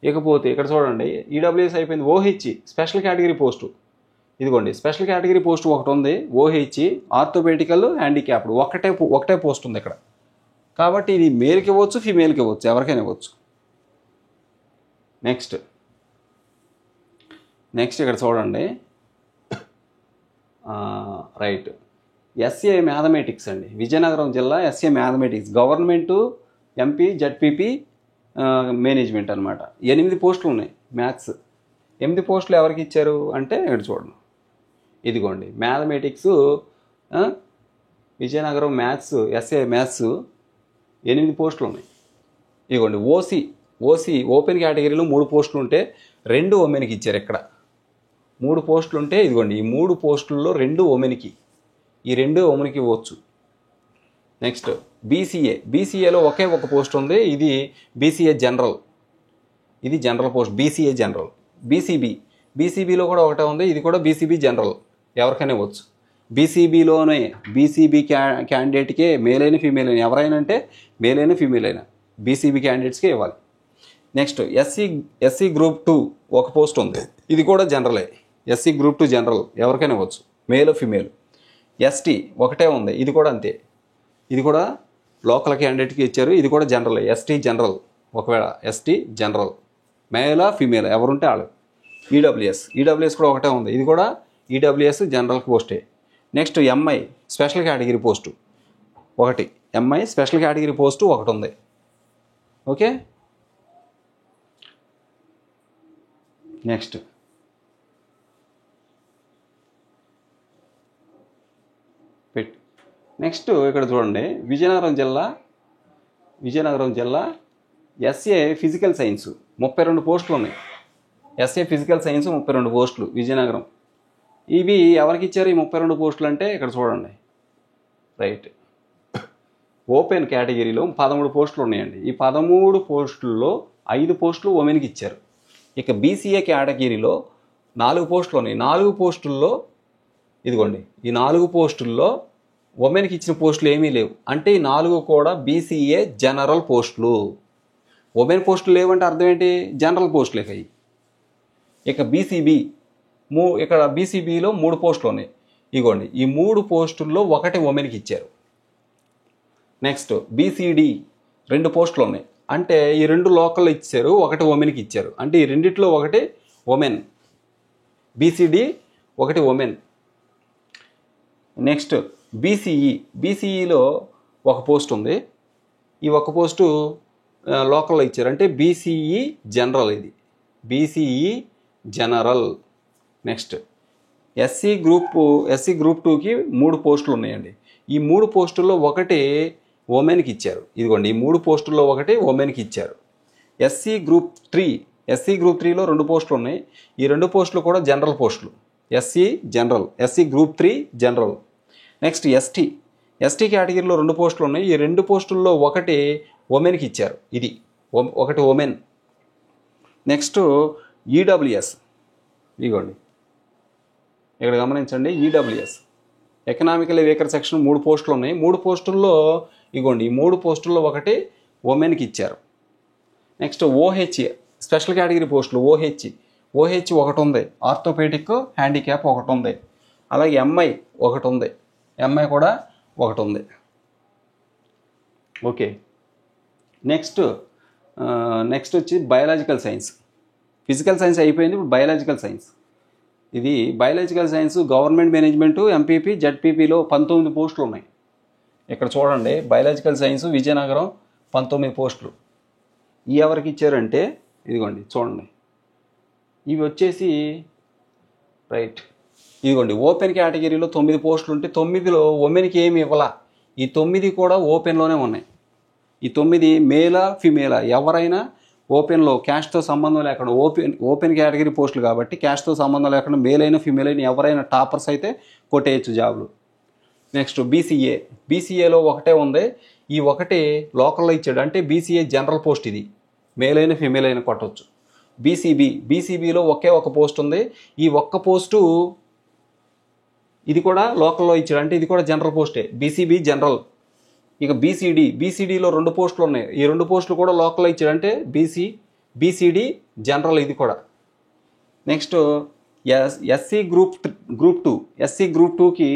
ఇకపోతే ఇక్కడ చూడండి, ఈడబ్ల్యూఎస్ అయిపోయింది. OH special category post. ఇదిగోండి స్పెషల్ కేటగిరీ పోస్టు ఒకటి ఉంది. ఓహెచ్ ఆర్థోపెడికల్ హ్యాండిక్యాప్డ్ ఒకటే పోస్ట్ ఉంది ఇక్కడ. కాబట్టి ఇది మేల్కి ఇవ్వచ్చు, ఫీమేల్కి ఇవ్వచ్చు, ఎవరికైనా ఇవ్వచ్చు. నెక్స్ట్ ఇక్కడ చూడండి, రైట్, ఎస్ఏ మ్యాథమెటిక్స్ అండి. విజయనగరం జిల్లా SA mathematics government MP ZPP management అనమాట. 8 పోస్టులు ఉన్నాయి మ్యాథ్స్. 8 పోస్టులు ఎవరికి ఇచ్చారు అంటే ఇక్కడ చూడండి, ఇదిగోండి mathematics Vizianagaram maths, SA maths 8 పోస్టులు ఉన్నాయి. ఇదిగోండి ఓసీ ఓపెన్ కేటగిరీలో 3 పోస్టులు ఉంటే 2 ఉమెన్కి ఇచ్చారు. ఇక్కడ 3 పోస్టులు ఉంటే ఇదిగోండి ఈ 3 పోస్టుల్లో 2 ఉమెన్కి, ఈ 2 ఉమెన్కి ఇవ్వచ్చు. నెక్స్ట్ బీసీఏలో ఒకే ఒక పోస్ట్ ఉంది. ఇది బీసీఏ జనరల్, ఇది జనరల్ పోస్ట్, బీసీఏ జనరల్. బీసీబీలో కూడా ఒకటే ఉంది. ఇది కూడా బీసీబీ జనరల్, ఎవరికైనా ఇవ్వచ్చు. బీసీబీలోనే బీసీబీ క్యాండిడేట్కే మేల్ అయిన ఫీమేల్ అయిన ఎవరైనా అంటే మేల్ అయిన ఫీమేల్ అయినా బీసీబీ క్యాండిడేట్స్కే ఇవ్వాలి. నెక్స్ట్ ఎస్సీ గ్రూప్ 2 ఒక పోస్ట్ ఉంది, ఇది కూడా జనరలే. ఎస్సీ గ్రూప్ 2 జనరల్ ఎవరికైనా ఇవ్వచ్చు, మేల్ ఫీమేల్. ఎస్టీ ఒకటే ఉంది, ఇది కూడా అంతే, ఇది కూడా లోకల్ క్యాండిడేట్కి ఇచ్చారు, ఇది కూడా జనరల్. ఎస్టీ జనరల్, ఒకవేళ ఎస్టీ జనరల్ మేలా ఫీమేల్ ఎవరుంటే వాళ్ళు. ఈడబ్ల్యూఎస్ కూడా ఒకటే ఉంది, ఇది కూడా ఈడబ్ల్యూఎస్ జనరల్ పోస్టే. Next MI special category post ఒకటి, ఎంఐ స్పెషల్ కేటగిరీ పోస్టు ఒకటి ఉంది. ఓకే, నెక్స్ట్ నెక్స్ట్ ఇక్కడ చూడండి, విజయనగరం జిల్లా ఎస్ఏ ఫిజికల్ సైన్స్ 32 పోస్టులు ఉన్నాయి. ఎస్ఏ ఫిజికల్ సైన్స్ 32 పోస్టులు విజయనగరం. ఇవి ఎవరికి ఇచ్చారు ఈ 32 పోస్టులు అంటే ఇక్కడ చూడండి. రైట్, ఓపెన్ కేటగిరీలో 13 పోస్టులు ఉన్నాయండి. ఈ 13 పోస్టుల్లో 5 పోస్టులు ఉమెన్కి ఇచ్చారు. ఇక బీసీఏ కేటగిరీలో 4 పోస్టులు ఉన్నాయి. 4 పోస్టుల్లో ఇదిగోండి, ఈ 4 పోస్టుల్లో ఉమెన్కి ఇచ్చిన పోస్టులు ఏమీ లేవు. అంటే ఈ 4 కూడా బీసీఏ జనరల్ పోస్టులు. ఉమెన్ పోస్టులు లేవంటే అర్థం ఏంటి, జనరల్ పోస్టులే అయ్యి. ఇక బీసీబీ ఇక్కడ బీసీబీలో 3 పోస్టులు ఉన్నాయి. ఇగోండి, ఈ 3 పోస్టుల్లో ఒకటి ఉమెన్కి ఇచ్చారు. నెక్స్ట్ బీసీడీ 2 పోస్టులు ఉన్నాయి. అంటే ఈ 2 లోకల్ ఇచ్చారు, ఒకటి ఉమెన్కి ఇచ్చారు. అంటే ఈ రెండిట్లో ఒకటి ఉమెన్, బీసీడీ ఒకటి ఉమెన్. నెక్స్ట్ బీసీఈలో ఒక పోస్ట్ ఉంది, ఈ ఒక పోస్టు లోకల్లో ఇచ్చారు. అంటే బీసీఈ జనరల్, ఇది BCE general. Next SC group 2కి 3 పోస్టులు ఉన్నాయండి. ఈ 3 పోస్టుల్లో ఒకటి ఉమెన్కి ఇచ్చారు. ఇదిగోండి, ఈ 3 పోస్టుల్లో ఒకటి ఉమెన్కి ఇచ్చారు. ఎస్సీ గ్రూప్ 3లో 2 పోస్టులు ఉన్నాయి. ఈ 2 పోస్టులు కూడా జనరల్ పోస్టులు, SC group 3 general. Next ST కేటగిరీలో 2 పోస్టులు ఉన్నాయి. ఈ 2 పోస్టుల్లో ఒకటి ఉమెన్కి ఇచ్చారు, ఇది ఒకటి ఉమెన్. నెక్స్ట్ ఈడబ్ల్యూఎస్, ఇదిగోండి ఇక్కడ గమనించండి, ఈడబ్ల్యూఎస్ ఎకనామికల్లీ వీకర్ సెక్షన్ 3 పోస్టులు ఉన్నాయి. 3 పోస్టుల్లో ఇగోండి, ఈ 3 పోస్టుల్లో ఒకటి ఉమెన్కి ఇచ్చారు. నెక్స్ట్ ఓహెచ్ స్పెషల్ కేటగిరీ పోస్టులు, ఓహెచ్ ఒకటి ఉంది, ఆర్థోపెడిక్ హ్యాండిక్యాప్ ఒకటి ఉంది. అలాగే ఎంఐ ఒకటి ఉంది, ఎంఐ కూడా ఒకటి ఉంది. ఓకే, నెక్స్ట్ వచ్చి బయాలజికల్ సైన్స్. ఫిజికల్ సైన్స్ అయిపోయింది, ఇప్పుడు బయాలజికల్ సైన్స్. ఇది biological science government management MPP జెడ్పీపీలో 19 పోస్టులు ఉన్నాయి. ఇక్కడ చూడండి, బయాలజికల్ సైన్స్ విజయనగరం 19 పోస్టులు. ఈ ఎవరికి ఇచ్చారంటే ఇదిగోండి చూడండి, ఇవి వచ్చేసి రైట్, ఇదిగోండి ఓపెన్ కేటగిరీలో 9 పోస్టులు ఉంటే 9లో ఉమెన్కి ఏమి ఇవ్వాల, ఈ 9 కూడా ఓపెన్లోనే ఉన్నాయి. ఈ 9 మేలా ఫిమేలా ఎవరైనా ఓపెన్లో క్యాస్ట్తో సంబంధం లేకుండా, ఓపెన్ కేటగిరీ పోస్టులు కాబట్టి క్యాస్ట్తో సంబంధం లేకుండా మేల్ అయినా ఫిమేల్ అయినా ఎవరైనా టాపర్స్ అయితే కొట్టేయచ్చు జాబ్లు. నెక్స్ట్ బీసీఏలో ఒకటే ఉంది, ఈ ఒకటి లోకల్లో ఇచ్చాడు. అంటే బీసీఏ జనరల్ పోస్ట్, ఇది మేల్ అయినా ఫిమేల్ అయినా కొట్టవచ్చు. బీసీబీలో ఒకే ఒక పోస్ట్ ఉంది, ఈ ఒక్క పోస్టు ఇది కూడా లోకల్లో ఇచ్చాడు. అంటే ఇది కూడా జనరల్ పోస్టే, బీసీబీ జనరల్. ఇక బీసీడీలో 2 పోస్టులు ఉన్నాయి, ఈ 2 పోస్టులు కూడా లోకల్లో ఇచ్చాడు. అంటే బీసీడీ జనరల్ ఇది కూడా. నెక్స్ట్ ఎస్సీ గ్రూప్ 2కి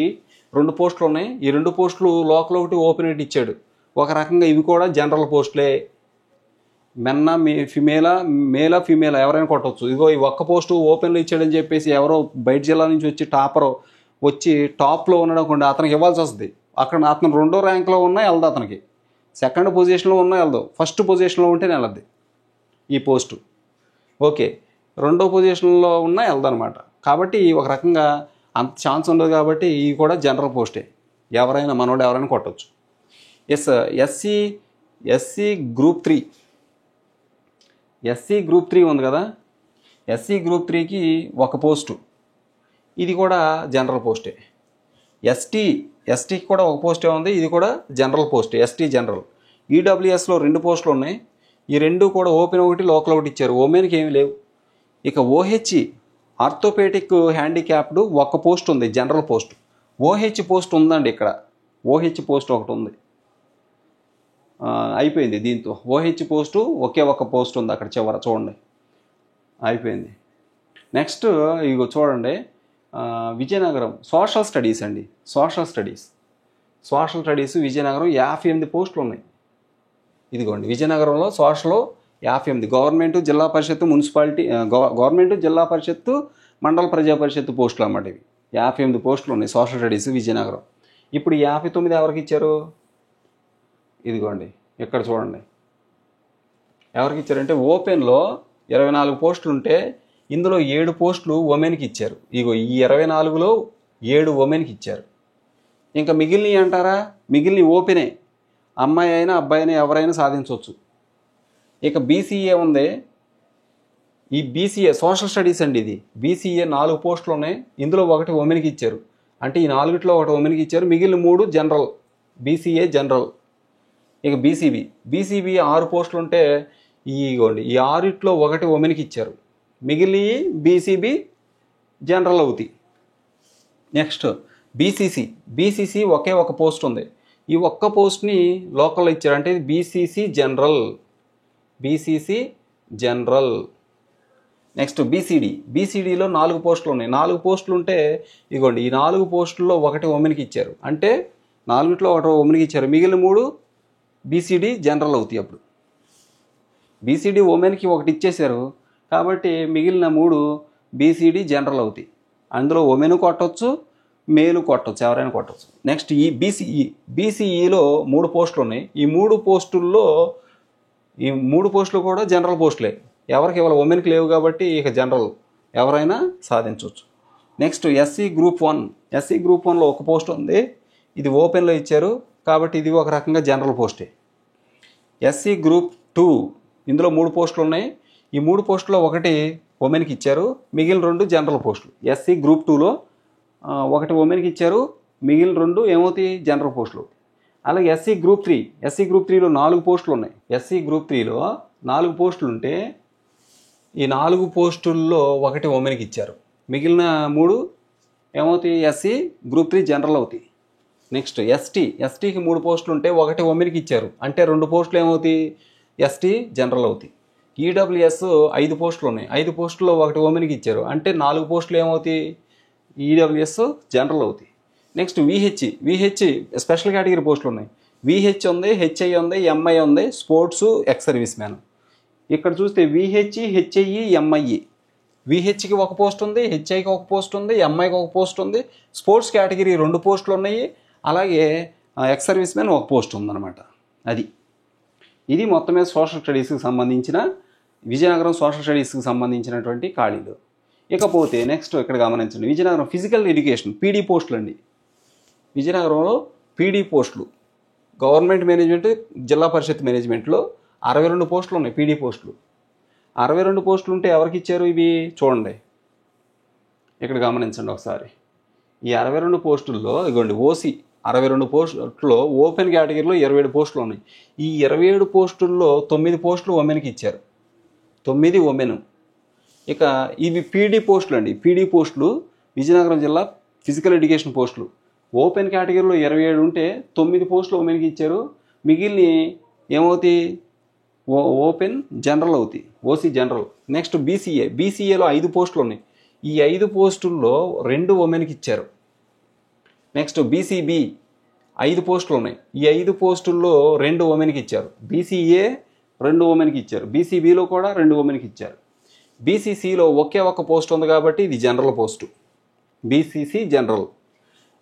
2 పోస్టులు ఉన్నాయి, ఈ 2 పోస్టులు లోకల్ ఒకటి ఓపెన్ ఒకటి ఇచ్చాడు. ఒక రకంగా ఇవి కూడా జనరల్ పోస్టులే, మేలా ఫిమేలా ఎవరైనా కొట్టవచ్చు. ఇదిగో ఈ ఒక్క పోస్టు ఓపెన్లో ఇచ్చాడని చెప్పేసి ఎవరో బయట జిల్లా నుంచి వచ్చి టాపర్ వచ్చి టాప్లో ఉన్నాడు, అతనికి ఇవ్వాల్సి వస్తుంది. అక్కడ అతను 2వ ర్యాంక్లో ఉన్నా వెళ్దు, అతనికి 2nd పొజిషన్లో ఉన్నా వెళ్దు, 1st పొజిషన్లో ఉంటేనే వెళ్ళద్ది ఈ పోస్టు. ఓకే, 2వ పొజిషన్లో ఉన్నా వెళ్దనమాట. కాబట్టి ఒక రకంగా అంత ఛాన్స్ ఉండదు. కాబట్టి ఇవి కూడా జనరల్ పోస్టే, ఎవరైనా మనోడు ఎవరైనా కొట్టవచ్చు. ఎస్సీ గ్రూప్ 3 ఉంది కదా, ఎస్సీ గ్రూప్ 3కి 1 పోస్టు, ఇది కూడా జనరల్ పోస్టే. ఎస్టీకి కూడా 1 పోస్టే ఉంది, ఇది కూడా జనరల్ పోస్టే, ఎస్టీ జనరల్. ఈడబ్ల్యూఎస్లో 2 పోస్టులు ఉన్నాయి, ఈ 2 కూడా ఓపెన్ ఒకటి లోకల్ ఒకటి ఇచ్చారు, ఉమెన్కి ఏమి లేవు. ఇక ఓహెచ్ ఆర్థోపెడిక్ హ్యాండిక్యాప్డ్ 1 పోస్ట్ ఉంది, జనరల్ పోస్ట్. ఓహెచ్ పోస్ట్ ఉందండి ఇక్కడ. ఓహెచ్ పోస్ట్ ఒకటి ఉంది. అయిపోయింది దీంతో. ఓహెచ్ పోస్టు ఒకే ఒక పోస్ట్ ఉంది అక్కడ చివర చూడండి, అయిపోయింది. నెక్స్ట్ ఇగో చూడండి, విజయనగరం సోషల్ స్టడీస్ అండి. సోషల్ స్టడీస్ విజయనగరం 58 పోస్టులు ఉన్నాయి. ఇదిగోండి విజయనగరంలో సోషల్ 58 గవర్నమెంట్, జిల్లా పరిషత్తు, మున్సిపాలిటీ, గవర్నమెంట్, జిల్లా పరిషత్తు, మండల ప్రజా పరిషత్తు పోస్టులు అన్నమాట. ఇవి 58 పోస్టులు ఉన్నాయి సోషల్ స్టడీస్ విజయనగరం. ఇప్పుడు 59 ఎవరికి ఇచ్చారు? ఇదిగోండి ఇక్కడ చూడండి ఎవరికి ఇచ్చారంటే, ఓపెన్లో 24 పోస్టులు ఉంటే ఇందులో 7 పోస్టులు ఉమెన్కి ఇచ్చారు. ఇగో ఈ 24లో 7 ఉమెన్కి ఇచ్చారు. ఇంకా మిగిలినవి అంటారా, మిగిలిన ఓపెనే, అమ్మాయి అయినా అబ్బాయి అయినా ఎవరైనా సాధించవచ్చు. ఇక బీసీఏ ఉంది. ఈ బీసీఏ సోషల్ స్టడీస్ అండి. ఇది బీసీఏ 4 పోస్టులు ఉన్నాయి, ఇందులో ఒకటి ఉమెన్కి ఇచ్చారు. అంటే ఈ 4ట్లో ఒకటి ఉమెన్కి ఇచ్చారు, మిగిలిన 3 జనరల్, బీసీఏ జనరల్. ఇక బీసీబీ 6 పోస్టులు ఉంటే ఇగోండి ఈ 6ట్లో ఒకటి ఉమెన్కి ఇచ్చారు, మిగిలిన బీసీబీ జనరల్ అవుతాయి. నెక్స్ట్ బీసీసీ ఒకే ఒక పోస్ట్ ఉంది. ఈ ఒక్క పోస్ట్ని లోకల్లో ఇచ్చారు, అంటే ఇది బీసీసీ జనరల్. నెక్స్ట్ బీసీడీలో 4 పోస్టులు ఉన్నాయి. 4 పోస్టులు ఉంటే ఇగోండి ఈ 4 పోస్టుల్లో ఒకటి ఉమెన్కి ఇచ్చారు, అంటే 4ట్లో ఒకటి ఉమెన్కి ఇచ్చారు, మిగిలిన 3 బీసీడీ జనరల్ అవుతాయి. అప్పుడు బీసీడీ ఉమెన్కి ఒకటి ఇచ్చేశారు కాబట్టి మిగిలిన 3 బీసీడీ జనరల్ అవుతాయి. అందులో ఉమెన్ కొట్టవచ్చు, మేలు కొట్టవచ్చు, ఎవరైనా కొట్టవచ్చు. నెక్స్ట్ ఈ బీసీఈలో 3 పోస్టులు ఉన్నాయి. ఈ 3 పోస్టులు కూడా జనరల్ పోస్టులే, ఎవరికి ఇవాళ ఉమెన్కి లేవు కాబట్టి ఇక జనరల్ ఎవరైనా సాధించవచ్చు. నెక్స్ట్ ఎస్సీ గ్రూప్ 1లో ఒక పోస్ట్ ఉంది, ఇది ఓపెన్లో ఇచ్చారు కాబట్టి ఇది ఒక రకంగా జనరల్ పోస్టే. ఎస్సీ గ్రూప్ 2 ఇందులో 3 పోస్టులు ఉన్నాయి. ఈ 3 పోస్టులో ఒకటి ఉమెన్కి ఇచ్చారు, మిగిలిన 2 జనరల్ పోస్టులు. ఎస్సీ గ్రూప్ 2లో ఒకటి ఉమెన్కి ఇచ్చారు, మిగిలిన 2 ఏమవుతాయి జనరల్ పోస్టులు. అలాగే ఎస్సీ గ్రూప్ 3లో 4 పోస్టులు ఉన్నాయి. ఎస్సీ గ్రూప్ 3లో 4 పోస్టులు ఉంటే ఈ 4 పోస్టుల్లో ఒకటి ఉమెన్కి ఇచ్చారు, మిగిలిన 3 ఏమవుతాయి ఎస్సీ గ్రూప్ 3 జనరల్ అవుతాయి. నెక్స్ట్ ఎస్టీకి 3 పోస్టులు ఉంటే ఒకటి ఉమెన్కి ఇచ్చారు, అంటే 2 పోస్టులు ఏమవుతాయి ఎస్టీ జనరల్ అవుతాయి. ఈడబ్ల్యూఎస్ 5 పోస్టులు ఉన్నాయి, 5 పోస్టుల్లో ఒకటి ఉమెన్కి ఇచ్చారు, అంటే 4 పోస్టులు ఏమవుతాయి ఈడబ్ల్యూఎస్ జనరల్ అవుతాయి. నెక్స్ట్ విహెచ్ స్పెషల్ కేటగిరీ పోస్టులు ఉన్నాయి. విహెచ్ ఉంది, హెచ్ఐ ఉంది, ఎంఐ ఉంది, స్పోర్ట్స్, ఎక్స్ సర్వీస్ మ్యాన్. ఇక్కడ చూస్తే విహెచ్, హెచ్ఐ, ఎంఐ. విహెచ్కి ఒక పోస్ట్ ఉంది, హెచ్ఐకి ఒక పోస్ట్ ఉంది, ఎంఐకి ఒక పోస్ట్ ఉంది, స్పోర్ట్స్ కేటగిరీ 2 పోస్టులు ఉన్నాయి, అలాగే ఎక్స్ సర్వీస్ మ్యాన్ ఒక పోస్ట్ ఉందన్నమాట. ఇది మొత్తం మీద సోషల్ స్టడీస్కి సంబంధించిన విజయనగరం సోషల్ స్టడీస్కి సంబంధించినటువంటి ఖాళీలు. ఇకపోతే నెక్స్ట్ ఇక్కడ గమనించండి, విజయనగరం ఫిజికల్ ఎడ్యుకేషన్ పీడీ పోస్టులు అండి. విజయనగరంలో పీడీ పోస్టులు గవర్నమెంట్ మేనేజ్మెంట్, జిల్లా పరిషత్ మేనేజ్మెంట్లో 62 పోస్టులు ఉన్నాయి. పీడీ పోస్టులు 62 పోస్టులు ఉంటే ఎవరికి ఇచ్చారు ఇవి చూడండి, ఇక్కడ గమనించండి ఒకసారి. ఈ 62 పోస్టుల్లో ఇగోండి ఓసీ 62 పోస్టుల్లో ఓపెన్ కేటగిరీలో 27 పోస్టులు ఉన్నాయి. ఈ 27 పోస్టుల్లో 9 పోస్టులు ఉమెన్కి ఇచ్చారు, 9 ఉమెన్. ఇక ఇవి పీడీ పోస్టులు అండి. పీడీ పోస్టులు విజయనగరం జిల్లా ఫిజికల్ ఎడ్యుకేషన్ పోస్టులు ఓపెన్ కేటగిరీలో 27 ఉంటే 9 పోస్టులు ఉమెన్కి ఇచ్చారు, మిగిలిన ఏమవుతాయి ఓపెన్ జనరల్ అవుతాయి, ఓసీ జనరల్. నెక్స్ట్ బీసీఏలో 5 పోస్టులు ఉన్నాయి. ఈ 5 పోస్టుల్లో 2 ఉమెన్కి ఇచ్చారు. నెక్స్ట్ బీసీబీ 5 పోస్టులు ఉన్నాయి. ఈ 5 పోస్టుల్లో 2 ఉమెన్కి ఇచ్చారు. బీసీఏ 2 ఉమెన్కి ఇచ్చారు, బీసీబీలో కూడా 2 ఉమెన్కి ఇచ్చారు. బీసీసీలో ఒకే ఒక పోస్ట్ ఉంది కాబట్టి ఇది జనరల్ పోస్టు, బీసీసీ జనరల్.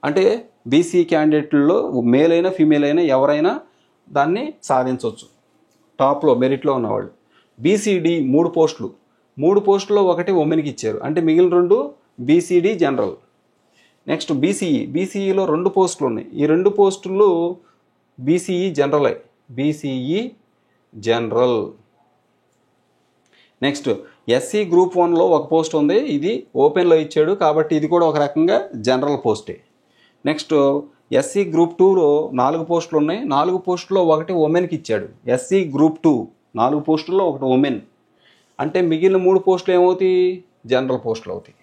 అంటే బీసీ క్యాండిడేట్లో మేల్ అయినా ఫీమేల్ అయినా ఎవరైనా దాన్ని సాధించవచ్చు, టాప్లో మెరిట్లో ఉన్నవాళ్ళు. బీసీడీ 3 పోస్టులు, 3 పోస్టుల్లో ఒకటి ఉమెన్కి ఇచ్చారు, అంటే మిగిలిన 2 బీసీడీ జనరల్. నెక్స్ట్ బీసీఈలో 2 పోస్టులు ఉన్నాయి. ఈ 2 పోస్టులు BCE general. Next SC group 1లో ఒక పోస్ట్ ఉంది, ఇది ఓపెన్లో ఇచ్చాడు కాబట్టి ఇది కూడా ఒక రకంగా జనరల్ పోస్టే. నెక్స్ట్ ఎస్సీ గ్రూప్ 2లో 4 పోస్టులు ఉన్నాయి. 4 పోస్టుల్లో ఒకటి ఉమెన్కి ఇచ్చాడు. ఎస్సీ గ్రూప్ 2 4 పోస్టుల్లో ఒకటి ఉమెన్, అంటే మిగిలిన 3 పోస్టులు ఏమవుతాయి జనరల్ పోస్టులు అవుతాయి.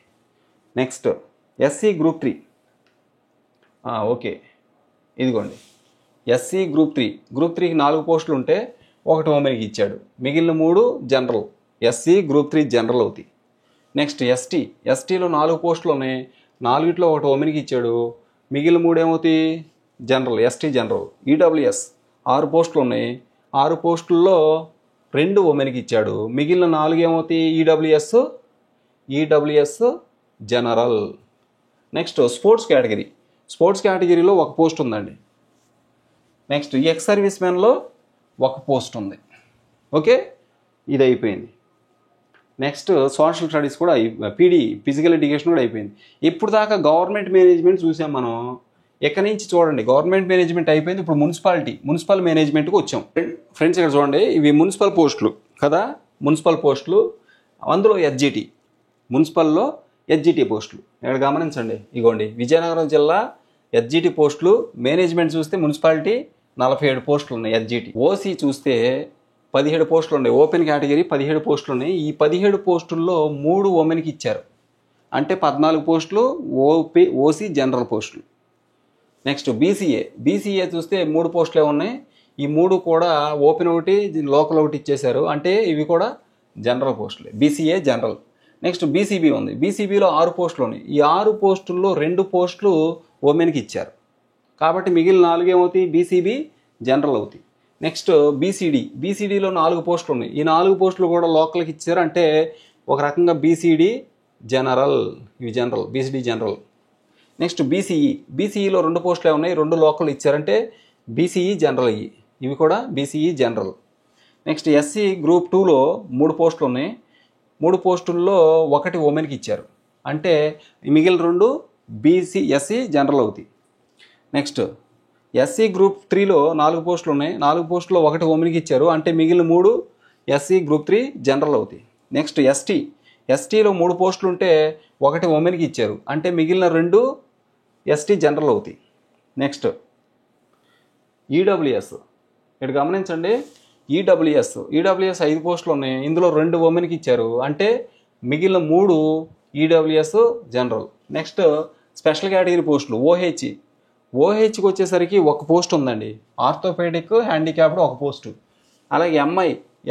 నెక్స్ట్ ఎస్సీ గ్రూప్ 3 ఓకే, ఇదిగోండి ఎస్సీ గ్రూప్ 3కి 4 పోస్టులు ఉంటే ఒకటి ఉమెన్కి ఇచ్చాడు, మిగిలిన 3 జనరల్. ఎస్సీ గ్రూప్ 3 జనరల్ అవుతాయి. నెక్స్ట్ ఎస్టీలో 4 పోస్టులు ఉన్నాయి, 4ట్లో ఒకటి ఉమెన్కి ఇచ్చాడు, మిగిలిన 3 ఏమవుతాయి జనరల్, ఎస్టీ జనరల్. ఈడబ్ల్యూఎస్ 6 పోస్టులు ఉన్నాయి, 6 పోస్టుల్లో 2 ఉమెన్కి ఇచ్చాడు, మిగిలిన 4 ఏమవుతాయి ఈడబ్ల్యూఎస్ జనరల్. నెక్స్ట్ స్పోర్ట్స్ కేటగిరీలో 1 పోస్ట్ ఉందండి. నెక్స్ట్ ఎక్స్ సర్వీస్ మెన్లో 1 పోస్ట్ ఉంది. ఓకే, ఇది అయిపోయింది. నెక్స్ట్ సోషల్ స్టడీస్ కూడా ఫిజికల్ ఎడ్యుకేషన్ కూడా అయిపోయింది. ఇప్పుడు దాకా గవర్నమెంట్ మేనేజ్మెంట్ చూసాం మనం. ఎక్కడి నుంచి చూడండి, గవర్నమెంట్ మేనేజ్మెంట్ అయిపోయింది, ఇప్పుడు మున్సిపల్ మేనేజ్మెంట్కి వచ్చాం. ఫ్రెండ్స్ ఇక్కడ చూడండి, ఇవి మున్సిపల్ పోస్టులు కదా, మున్సిపల్ పోస్టులు. అందులో మున్సిపల్లో ఎస్జిటి పోస్టులు ఇక్కడ గమనించండి. ఇగోండి విజయనగరం జిల్లా ఎస్జిటి పోస్టులు. మేనేజ్మెంట్ చూస్తే మున్సిపాలిటీ 47 పోస్టులు ఉన్నాయి ఎస్జిటి. ఓసీ చూస్తే 17 పోస్టులు ఉన్నాయి, ఓపెన్ కేటగిరీ 17 పోస్టులు ఉన్నాయి. ఈ 17 పోస్టుల్లో 3 ఉమెన్కి ఇచ్చారు, అంటే 14 పోస్టులు ఓసీ జనరల్ పోస్టులు. నెక్స్ట్ బీసీఏ చూస్తే 3 పోస్టులే ఉన్నాయి, ఈ 3 కూడా ఓపెన్ ఒకటి లోకల్ ఒకటి ఇచ్చేశారు, అంటే ఇవి కూడా జనరల్ పోస్టులే, బీసీఏ జనరల్. నెక్స్ట్ బీసీబీ ఉంది, బీసీబీలో 6 పోస్టులు ఉన్నాయి, ఈ 6 పోస్టుల్లో 2 పోస్టులు ఉమెన్కి ఇచ్చారు, కాబట్టి మిగిలిన 4 ఏమవుతాయి బీసీబీ జనరల్ అవుతాయి. నెక్స్ట్ బీసీడీలో 4 పోస్టులు ఉన్నాయి, ఈ 4 పోస్టులు కూడా లోకల్కి ఇచ్చారు, అంటే ఒక రకంగా బీసీడీ జనరల్, ఇవి జనరల్, బీసీడీ జనరల్. నెక్స్ట్ బీసీఈలో 2 పోస్టులే ఉన్నాయి, 2 లోకల్ ఇచ్చారంటే బీసీఈ జనరల్, ఇవి కూడా BCE general. Next SC group 2లో 3 పోస్టులు ఉన్నాయి, 3 పోస్టుల్లో 1 ఉమెన్కి ఇచ్చారు, అంటే మిగిలిన 2 ఎస్సీ జనరల్ అవుతాయి. నెక్స్ట్ ఎస్సీ గ్రూప్ 3లో 4 పోస్టులు ఉన్నాయి, 4 పోస్టుల్లో 1 ఉమెన్కి ఇచ్చారు, అంటే మిగిలిన 3 ఎస్సీ గ్రూప్ 3 జనరల్ అవుతాయి. నెక్స్ట్ ఎస్టీలో 3 పోస్టులు ఉంటే 1 ఉమెన్కి ఇచ్చారు, అంటే మిగిలిన 2 ఎస్టీ జనరల్ అవుతాయి. నెక్స్ట్ ఈడబ్ల్యూఎస్ ఇక్కడ గమనించండి, ఈడబ్ల్యూఎస్ 5 పోస్టులు ఉన్నాయి, ఇందులో 2 ఉమెన్కి ఇచ్చారు, అంటే మిగిలిన 3 EWS general. Next special category పోస్టులు ఓహెచ్కి వచ్చేసరికి 1 పోస్ట్ ఉందండి, ఆర్థోపెడిక్ హ్యాండిక్యాప్డ్ 1 పోస్టు. అలాగే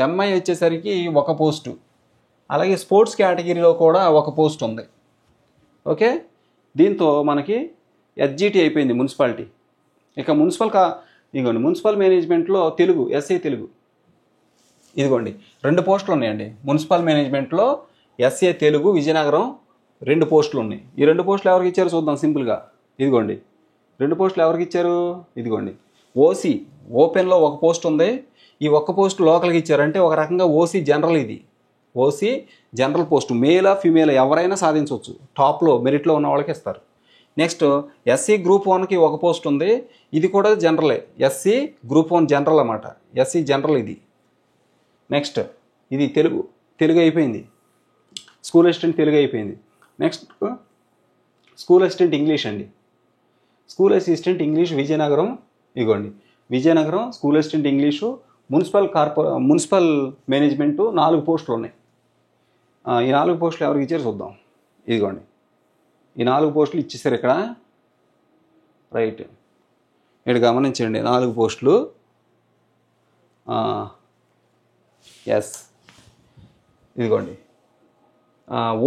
ఎంఐ వచ్చేసరికి 1 పోస్టు. అలాగే స్పోర్ట్స్ కేటగిరీలో కూడా 1 పోస్ట్ ఉంది. ఓకే, దీంతో మనకి ఎస్జిటి అయిపోయింది మున్సిపాలిటీ. ఇక మున్సిపల్ మేనేజ్మెంట్లో ఎస్సీ తెలుగు ఇదిగోండి 2 పోస్టులు ఉన్నాయండి. మున్సిపల్ మేనేజ్మెంట్లో ఎస్ఏ తెలుగు విజయనగరం 2 పోస్టులు ఉన్నాయి. ఈ 2 పోస్టులు ఎవరికి ఇచ్చారు చూద్దాం సింపుల్గా. ఇదిగోండి 2 పోస్టులు ఎవరికి ఇచ్చారు, ఇదిగోండి ఓసీ ఓపెన్లో 1 పోస్ట్ ఉంది, ఈ 1 పోస్ట్ లోకల్కి ఇచ్చారంటే ఒక రకంగా ఓసీ జనరల్. ఇది ఓసీ జనరల్ పోస్టు, మేలా ఫీమేల్ ఎవరైనా సాధించవచ్చు, టాప్లో మెరిట్లో ఉన్న వాళ్ళకి ఇస్తారు. నెక్స్ట్ ఎస్సీ గ్రూప్ 1కి 1 పోస్ట్ ఉంది, ఇది కూడా జనరలే, ఎస్సీ గ్రూప్ 1 జనరల్ అన్నమాట, ఎస్సీ జనరల్ ఇది. నెక్స్ట్ ఇది తెలుగు అయిపోయింది, స్కూల్ అసిస్టెంట్ తెలుగు అయిపోయింది. నెక్స్ట్ స్కూల్ అసిస్టెంట్ ఇంగ్లీష్ అండి, స్కూల్ అసిస్టెంట్ ఇంగ్లీష్ విజయనగరం. ఇగోండి Vizianagaram school assistant English. Municipal management 4 పోస్టులు ఉన్నాయి. ఈ 4 పోస్టులు ఎవరికి ఇచ్చారు చూద్దాం. ఇదిగోండి ఈ 4 పోస్టులు ఇచ్చేసారు ఇక్కడ, రైట్. ఇక్కడ గమనించండి 4 పోస్టులు. ఎస్ ఇదిగోండి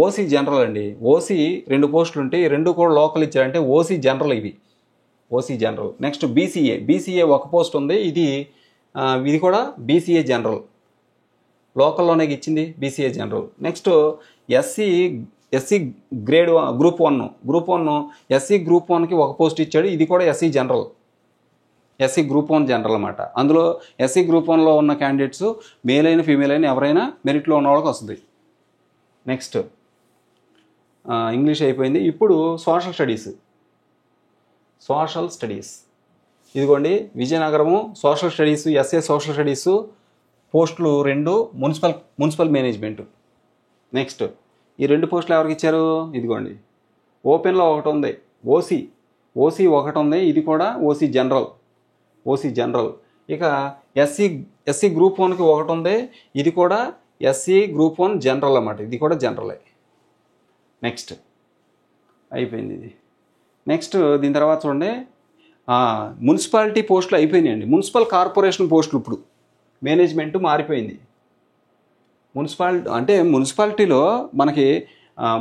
ఓసీ జనరల్ అండి. ఓసీ 2 పోస్టులు ఉంటే 2 కూడా లోకల్ ఇచ్చారంటే ఓసీ జనరల్, ఇవి OC general. Next BCA 1 post ఉంది, ఇది కూడా బీసీఏ జనరల్, లోకల్లోనే ఇచ్చింది BCA general. Next SC group 1 SC group 1కి 1 పోస్ట్ ఇచ్చాడు, ఇది కూడా SC general, SC group 1 general అన్నమాట. అందులో ఎస్సీ గ్రూప్ 1లో ఉన్న క్యాండిడేట్స్ మేల్ అయినా ఫీమేల్ అయినా ఎవరైనా మెరిట్లో ఉన్న వాళ్ళకి వస్తుంది. నెక్స్ట్ ఇంగ్లీష్ అయిపోయింది. ఇప్పుడు సోషల్ స్టడీస్ ఇదిగోండి Vizianagaram social studies, SA social studies పోస్టులు 2 మున్సిపల్ మేనేజ్మెంట్. నెక్స్ట్ ఈ 2 పోస్టులు ఎవరికి ఇచ్చారు, ఇదిగోండి ఓపెన్లో 1 ఉంది, ఓసీ 1 ఉంది, ఇది కూడా ఓసీ జనరల్. ఇక ఎస్సీ గ్రూప్ 1కి 1 ఉంది, ఇది కూడా ఎస్సీ గ్రూప్ 1 జనరల్ అన్నమాట, ఇది కూడా జనరలే. నెక్స్ట్ అయిపోయింది ఇది. నెక్స్ట్ దీని తర్వాత చూడండి, మున్సిపాలిటీ పోస్టులు అయిపోయినాయండి. మున్సిపల్ కార్పొరేషన్ పోస్టులు ఇప్పుడు మేనేజ్మెంట్ మారిపోయింది. మున్సిపాలిటీలో మనకి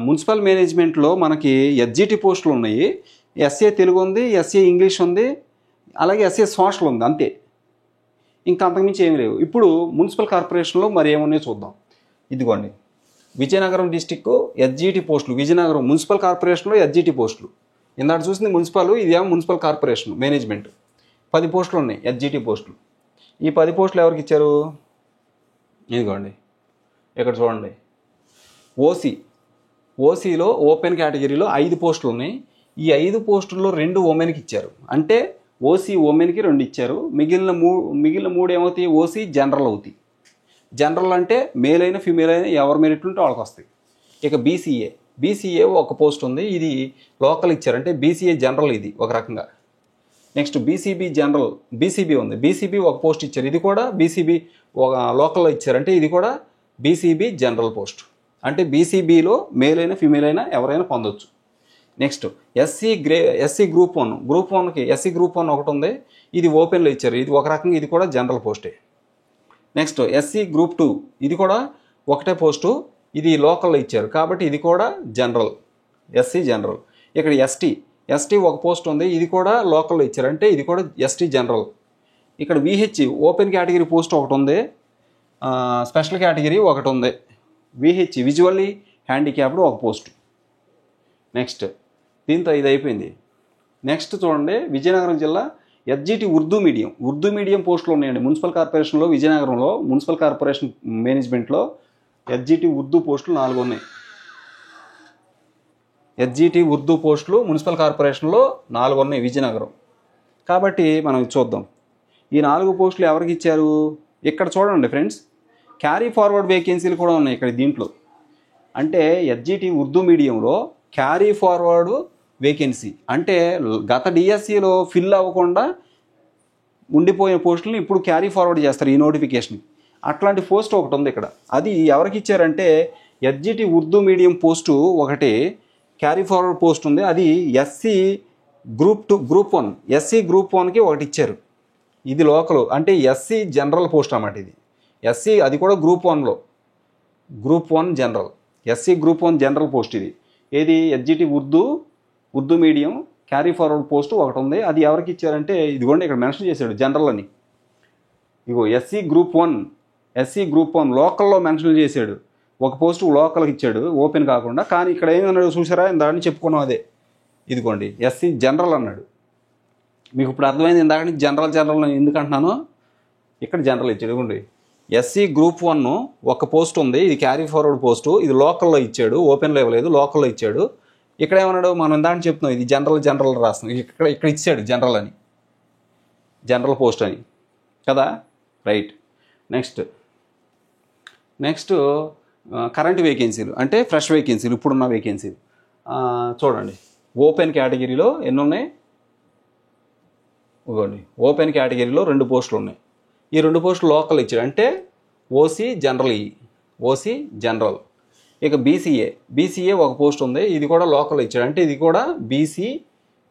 మున్సిపల్ మేనేజ్మెంట్లో మనకి ఎస్జిటి పోస్టులు ఉన్నాయి. ఎస్ఏ తెలుగు ఉంది, ఎస్ఏ ఇంగ్లీష్ ఉంది, అలాగే ఎస్ఏ సోషల్ ఉంది, అంతే. ఇంకా అంతకుమించి ఏమీ లేవు. ఇప్పుడు మున్సిపల్ కార్పొరేషన్లో మరి ఏమున్నాయో చూద్దాం. ఇదిగోండి, విజయనగరం డిస్టిక్ ఎస్జిటి పోస్టులు. విజయనగరం మున్సిపల్ కార్పొరేషన్లో ఎస్జిటి పోస్టులు. ఇందాక చూసింది మున్సిపల్, ఇదేమో మున్సిపల్ కార్పొరేషన్ మేనేజ్మెంట్. 10 పోస్టులు ఉన్నాయి ఎస్జిటి పోస్టులు. ఈ 10 పోస్టులు ఎవరికి ఇచ్చారు? ఇదిగోండి ఇక్కడ చూడండి, ఓసీలో ఓపెన్ కేటగిరీలో 5 పోస్టులు ఉన్నాయి. ఈ 5 పోస్టుల్లో 2 ఉమెన్కి ఇచ్చారు. అంటే ఓసీ ఉమెన్కి 2 ఇచ్చారు. మిగిలిన 3 ఏమవుతాయి? ఓసీ జనరల్ అవుతాయి. జనరల్ అంటే మేల్ అయినా ఫీమేల్ అయినా ఎవరు మెరిట్ ఉంటే వాళ్ళకి వస్తాయి. ఇక బీసీఏ ఒక పోస్ట్ ఉంది, ఇది లోకల్ ఇచ్చారు, అంటే బీసీఏ జనరల్ ఇది ఒక రకంగా. నెక్స్ట్ బీసీబీ ఉంది, బీసీబీ ఒక పోస్ట్ ఇచ్చారు, ఇది కూడా బీసీబీ ఒక లోకల్లో ఇచ్చారు, అంటే ఇది కూడా బీసీబీ జనరల్ పోస్ట్. అంటే బీసీబీలో మేల్ అయినా ఫీమేల్ అయినా ఎవరైనా పొందొచ్చు. నెక్స్ట్ ఎస్సీ గ్రూప్ 1కి ఎస్సీ గ్రూప్ 1 ఒకటి ఉంది, ఇది ఓపెన్లో ఇచ్చారు, ఇది ఒక రకంగా ఇది కూడా జనరల్ పోస్టే. నెక్స్ట్ ఎస్సీ గ్రూప్ 2, ఇది కూడా ఒకటే పోస్టు, ఇది లోకల్లో ఇచ్చారు కాబట్టి ఇది కూడా జనరల్, ఎస్సీ జనరల్. ఇక్కడ ఎస్టీ ఒక పోస్ట్ ఉంది, ఇది కూడా లోకల్లో ఇచ్చారు, అంటే ఇది కూడా ఎస్టీ జనరల్. ఇక్కడ విహెచ్ ఓపెన్ కేటగిరీ పోస్ట్ ఒకటి ఉంది, స్పెషల్ కేటగిరీ ఒకటి ఉంది. విహెచ్ విజువల్లీ హ్యాండిక్యాప్డ్ ఒక పోస్ట్. నెక్స్ట్ దీంతో ఇది అయిపోయింది. నెక్స్ట్ చూడండి, విజయనగరం జిల్లా ఎస్జిటి ఉర్దూ మీడియం పోస్టులు ఉన్నాయండి మున్సిపల్ కార్పొరేషన్లో. విజయనగరంలో మున్సిపల్ కార్పొరేషన్ మేనేజ్మెంట్లో ఎస్జిటి ఉర్దూ పోస్టులు 4 ఉన్నాయి. ఎస్జిటి ఉర్దూ పోస్టులు మున్సిపల్ కార్పొరేషన్లో 4 ఉన్నాయి విజయనగరం. కాబట్టి మనం చూద్దాం, ఈ 4 పోస్టులు ఎవరికి ఇచ్చారు? ఇక్కడ చూడండి ఫ్రెండ్స్, క్యారీ ఫార్వర్డ్ వేకెన్సీలు కూడా ఉన్నాయి ఇక్కడ దీంట్లో. అంటే ఎస్జిటి ఉర్దూ మీడియంలో క్యారీ ఫార్వర్డ్ వేకెన్సీ అంటే గత డిఎస్సిలో ఫిల్ అవ్వకుండా ఉండిపోయిన పోస్టులను ఇప్పుడు క్యారీ ఫార్వర్డ్ చేస్తారు ఈ నోటిఫికేషన్. అట్లాంటి పోస్ట్ ఒకటి ఉంది ఇక్కడ. అది ఎవరికి ఇచ్చారంటే ఎస్జిటి ఉర్దూ మీడియం పోస్టు ఒకటి క్యారీ ఫార్వర్డ్ పోస్ట్ ఉంది, అది ఎస్సీ గ్రూప్ 1 ఎస్సీ గ్రూప్ 1కి ఒకటి ఇచ్చారు. ఇది లోకల్, అంటే ఎస్సీ జనరల్ పోస్ట్ అన్నమాట. ఇది ఎస్సీ, అది కూడా group 1 general, SC group 1 general post. ఇది ఏది? SGT Urdu medium carry forward post ఒకటి ఉంది. అది ఎవరికి ఇచ్చారంటే ఇదిగోండి ఇక్కడ మెన్షన్ చేశాడు జనరల్ అని. ఇగో ఎస్సీ గ్రూప్ 1 లోకల్లో మెన్షన్ చేశాడు. ఒక పోస్టు లోకల్కి ఇచ్చాడు ఓపెన్ కాకుండా. కానీ ఇక్కడ ఏమన్నాడు చూసారా? దాన్ని చెప్పుకున్నాం అదే. ఇదిగోండి ఎస్సీ జనరల్ అన్నాడు. మీకు ఇప్పుడు అర్థమైంది ఇందాక నుంచి జనరల్ ఎందుకు అంటున్నాను. ఇక్కడ జనరల్ ఇచ్చాడు. ఇదిగోండి ఎస్సీ గ్రూప్ 1 ఒక పోస్ట్ ఉంది, ఇది క్యారీ ఫార్వర్డ్ పోస్టు, ఇది లోకల్లో ఇచ్చాడు, ఓపెన్లో ఇవ్వలేదు, లోకల్లో ఇచ్చాడు. ఇక్కడ ఏమన్నాడు? మనం దాన్ని చెప్తున్నాం, ఇది జనరల్ రాస్తున్నాం. ఇక్కడ ఇచ్చాడు జనరల్ అని, జనరల్ పోస్ట్ అని కదా, రైట్. నెక్స్ట్ కరెంట్ వేకెన్సీలు అంటే ఫ్రెష్ వేకెన్సీలు, ఇప్పుడున్న వేకెన్సీలు చూడండి. ఓపెన్ కేటగిరీలో ఎన్ని ఉన్నాయి? ఇవ్వండి, ఓపెన్ కేటగిరీలో 2 పోస్టులు ఉన్నాయి. ఈ 2 పోస్టులు లోకల్ ఇచ్చాడు, అంటే ఓసీ జనరల్. ఇక బీసీఏ ఒక పోస్ట్ ఉంది, ఇది కూడా లోకల్ ఇచ్చాడు, అంటే ఇది కూడా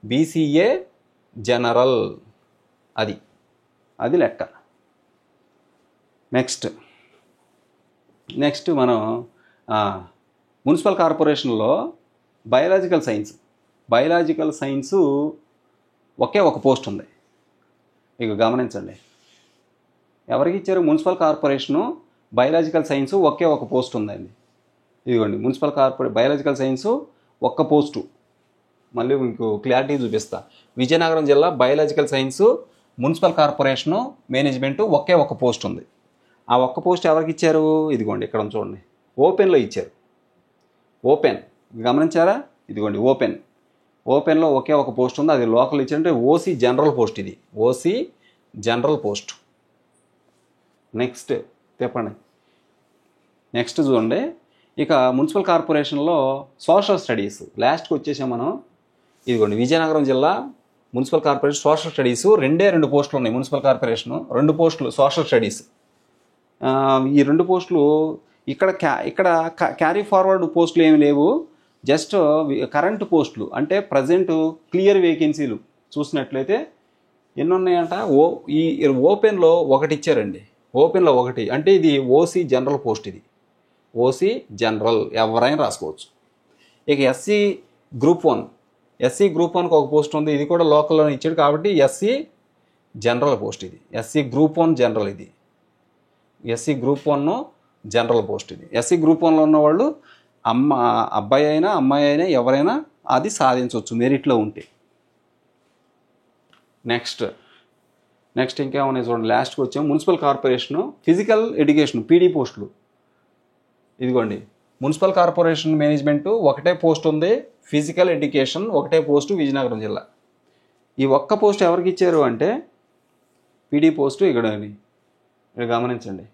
బీసీఏ జనరల్. అది లెక్క. నెక్స్ట్ మనం మున్సిపల్ కార్పొరేషన్లో బయలాజికల్ సైన్స్ ఒకే ఒక పోస్ట్ ఉంది. ఇక గమనించండి, ఎవరికి ఇచ్చారు? మున్సిపల్ కార్పొరేషను బయలాజికల్ సైన్స్ ఒకే ఒక పోస్ట్ ఉందండి. ఇదిగోండి బయలాజికల్ సైన్స్ ఒక్క పోస్టు. మళ్ళీ మీకు క్లారిటీ చూపిస్తా. విజయనగరం జిల్లా biological science municipal corporation management ఒకే ఒక పోస్ట్ ఉంది. ఆ ఒక్క పోస్ట్ ఎవరికి ఇచ్చారు? ఇదిగోండి ఇక్కడ చూడండి, ఓపెన్లో ఇచ్చారు. ఓపెన్ గమనించారా? ఇదిగోండి ఓపెన్లో ఒకే ఒక పోస్ట్ ఉంది, అది లోకల్ ఇచ్చారంటే ఓసీ జనరల్ పోస్ట్. ఇది ఓసీ జనరల్ పోస్ట్. నెక్స్ట్ చెప్పండి. నెక్స్ట్ చూడండి, ఇక మున్సిపల్ కార్పొరేషన్లో సోషల్ స్టడీస్ లాస్ట్కి వచ్చేసాం మనం. ఇదిగోండి విజయనగరం జిల్లా మున్సిపల్ కార్పొరేషన్ సోషల్ స్టడీస్ 2 పోస్టులు ఉన్నాయి. మున్సిపల్ కార్పొరేషను 2 పోస్టులు సోషల్ స్టడీస్. ఈ 2 పోస్టులు ఇక్కడ క్యారీ ఫార్వర్డ్ పోస్టులు ఏమి లేవు. జస్ట్ కరెంట్ పోస్టులు అంటే ప్రజెంట్ క్లియర్ వేకెన్సీలు చూసినట్లయితే ఎన్ని ఉన్నాయంట ఈ ఓపెన్లో ఒకటి ఇచ్చారండి. ఓపెన్లో ఒకటి అంటే ఇది ఓసీ జనరల్ పోస్ట్. ఇది ఓసీ జనరల్ ఎవరైనా రాసుకోవచ్చు. ఇక ఎస్సీ గ్రూప్ 1 ఎస్సీ గ్రూప్ 1కి ఒక పోస్ట్ ఉంది. ఇది కూడా లోకల్లో ఇచ్చాడు కాబట్టి ఎస్సీ జనరల్ పోస్ట్. ఇది ఎస్సీ గ్రూప్ 1 జనరల్. ఇది ఎస్సీ గ్రూప్ 1 జనరల్ పోస్ట్. ఇది ఎస్సీ గ్రూప్ 1లో ఉన్నవాళ్ళు అబ్బాయి అయినా అమ్మాయి అయినా ఎవరైనా అది సాధించవచ్చు మెరిట్లో ఉంటే. నెక్స్ట్ ఇంకేమన్నాయి చూడండి. లాస్ట్కి వచ్చాము. Municipal corporation physical education PD పోస్టులు. ఇదిగోండి మున్సిపల్ కార్పొరేషన్ మేనేజ్మెంటు ఒకటే పోస్ట్ ఉంది. ఫిజికల్ ఎడ్యుకేషన్ ఒకటే పోస్టు విజయనగరం జిల్లా. ఈ ఒక్క పోస్ట్ ఎవరికి ఇచ్చారు అంటే పీడీ పోస్టు ఇక్కడ గమనించండి.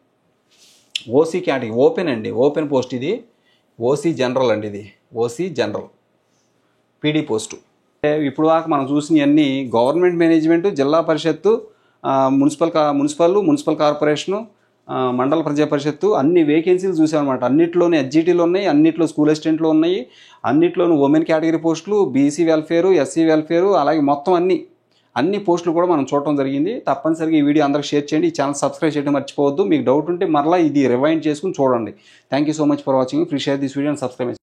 ఓసీ కేటగిరీ ఓపెన్ అండి. ఓపెన్ పోస్ట్ ఇది. ఓసీ జనరల్ అండి. ఇది ఓసీ జనరల్ పీడీ పోస్టు. ఇప్పుడు దాకా మనం చూసినవన్నీ గవర్నమెంట్ మేనేజ్మెంటు, జిల్లా పరిషత్తు, మున్సిపల్ కార్పొరేషను, మండల ప్రజా పరిషత్తు అన్ని వేకెన్సీలు చూసామన్నమాట. అన్నిట్లోనే ఎస్జిటీలు ఉన్నాయి, అన్నిట్లో స్కూల్ అసిస్టెంట్లు ఉన్నాయి, అన్నిట్లోనూ ఉమెన్ కేటగిరీ పోస్టులు, బీసీ వెల్ఫేరు, ఎస్సీ వెల్ఫేరు, అలాగే మొత్తం అన్ని పోస్టులు కూడా మనం చూడటం జరిగింది. తప్పనిసరిగా ఈ వీడియో అందరికి షేర్ చేయండి. ఈ ఛానల్ సబ్స్క్రైబ్ చేయడం మర్చిపోవద్దు. మీకు డౌట్ ఉంటే మరలా ఇది రివైండ్ చేసుకుని చూడండి. Thank you so much for watching. Please share this video and subscribe.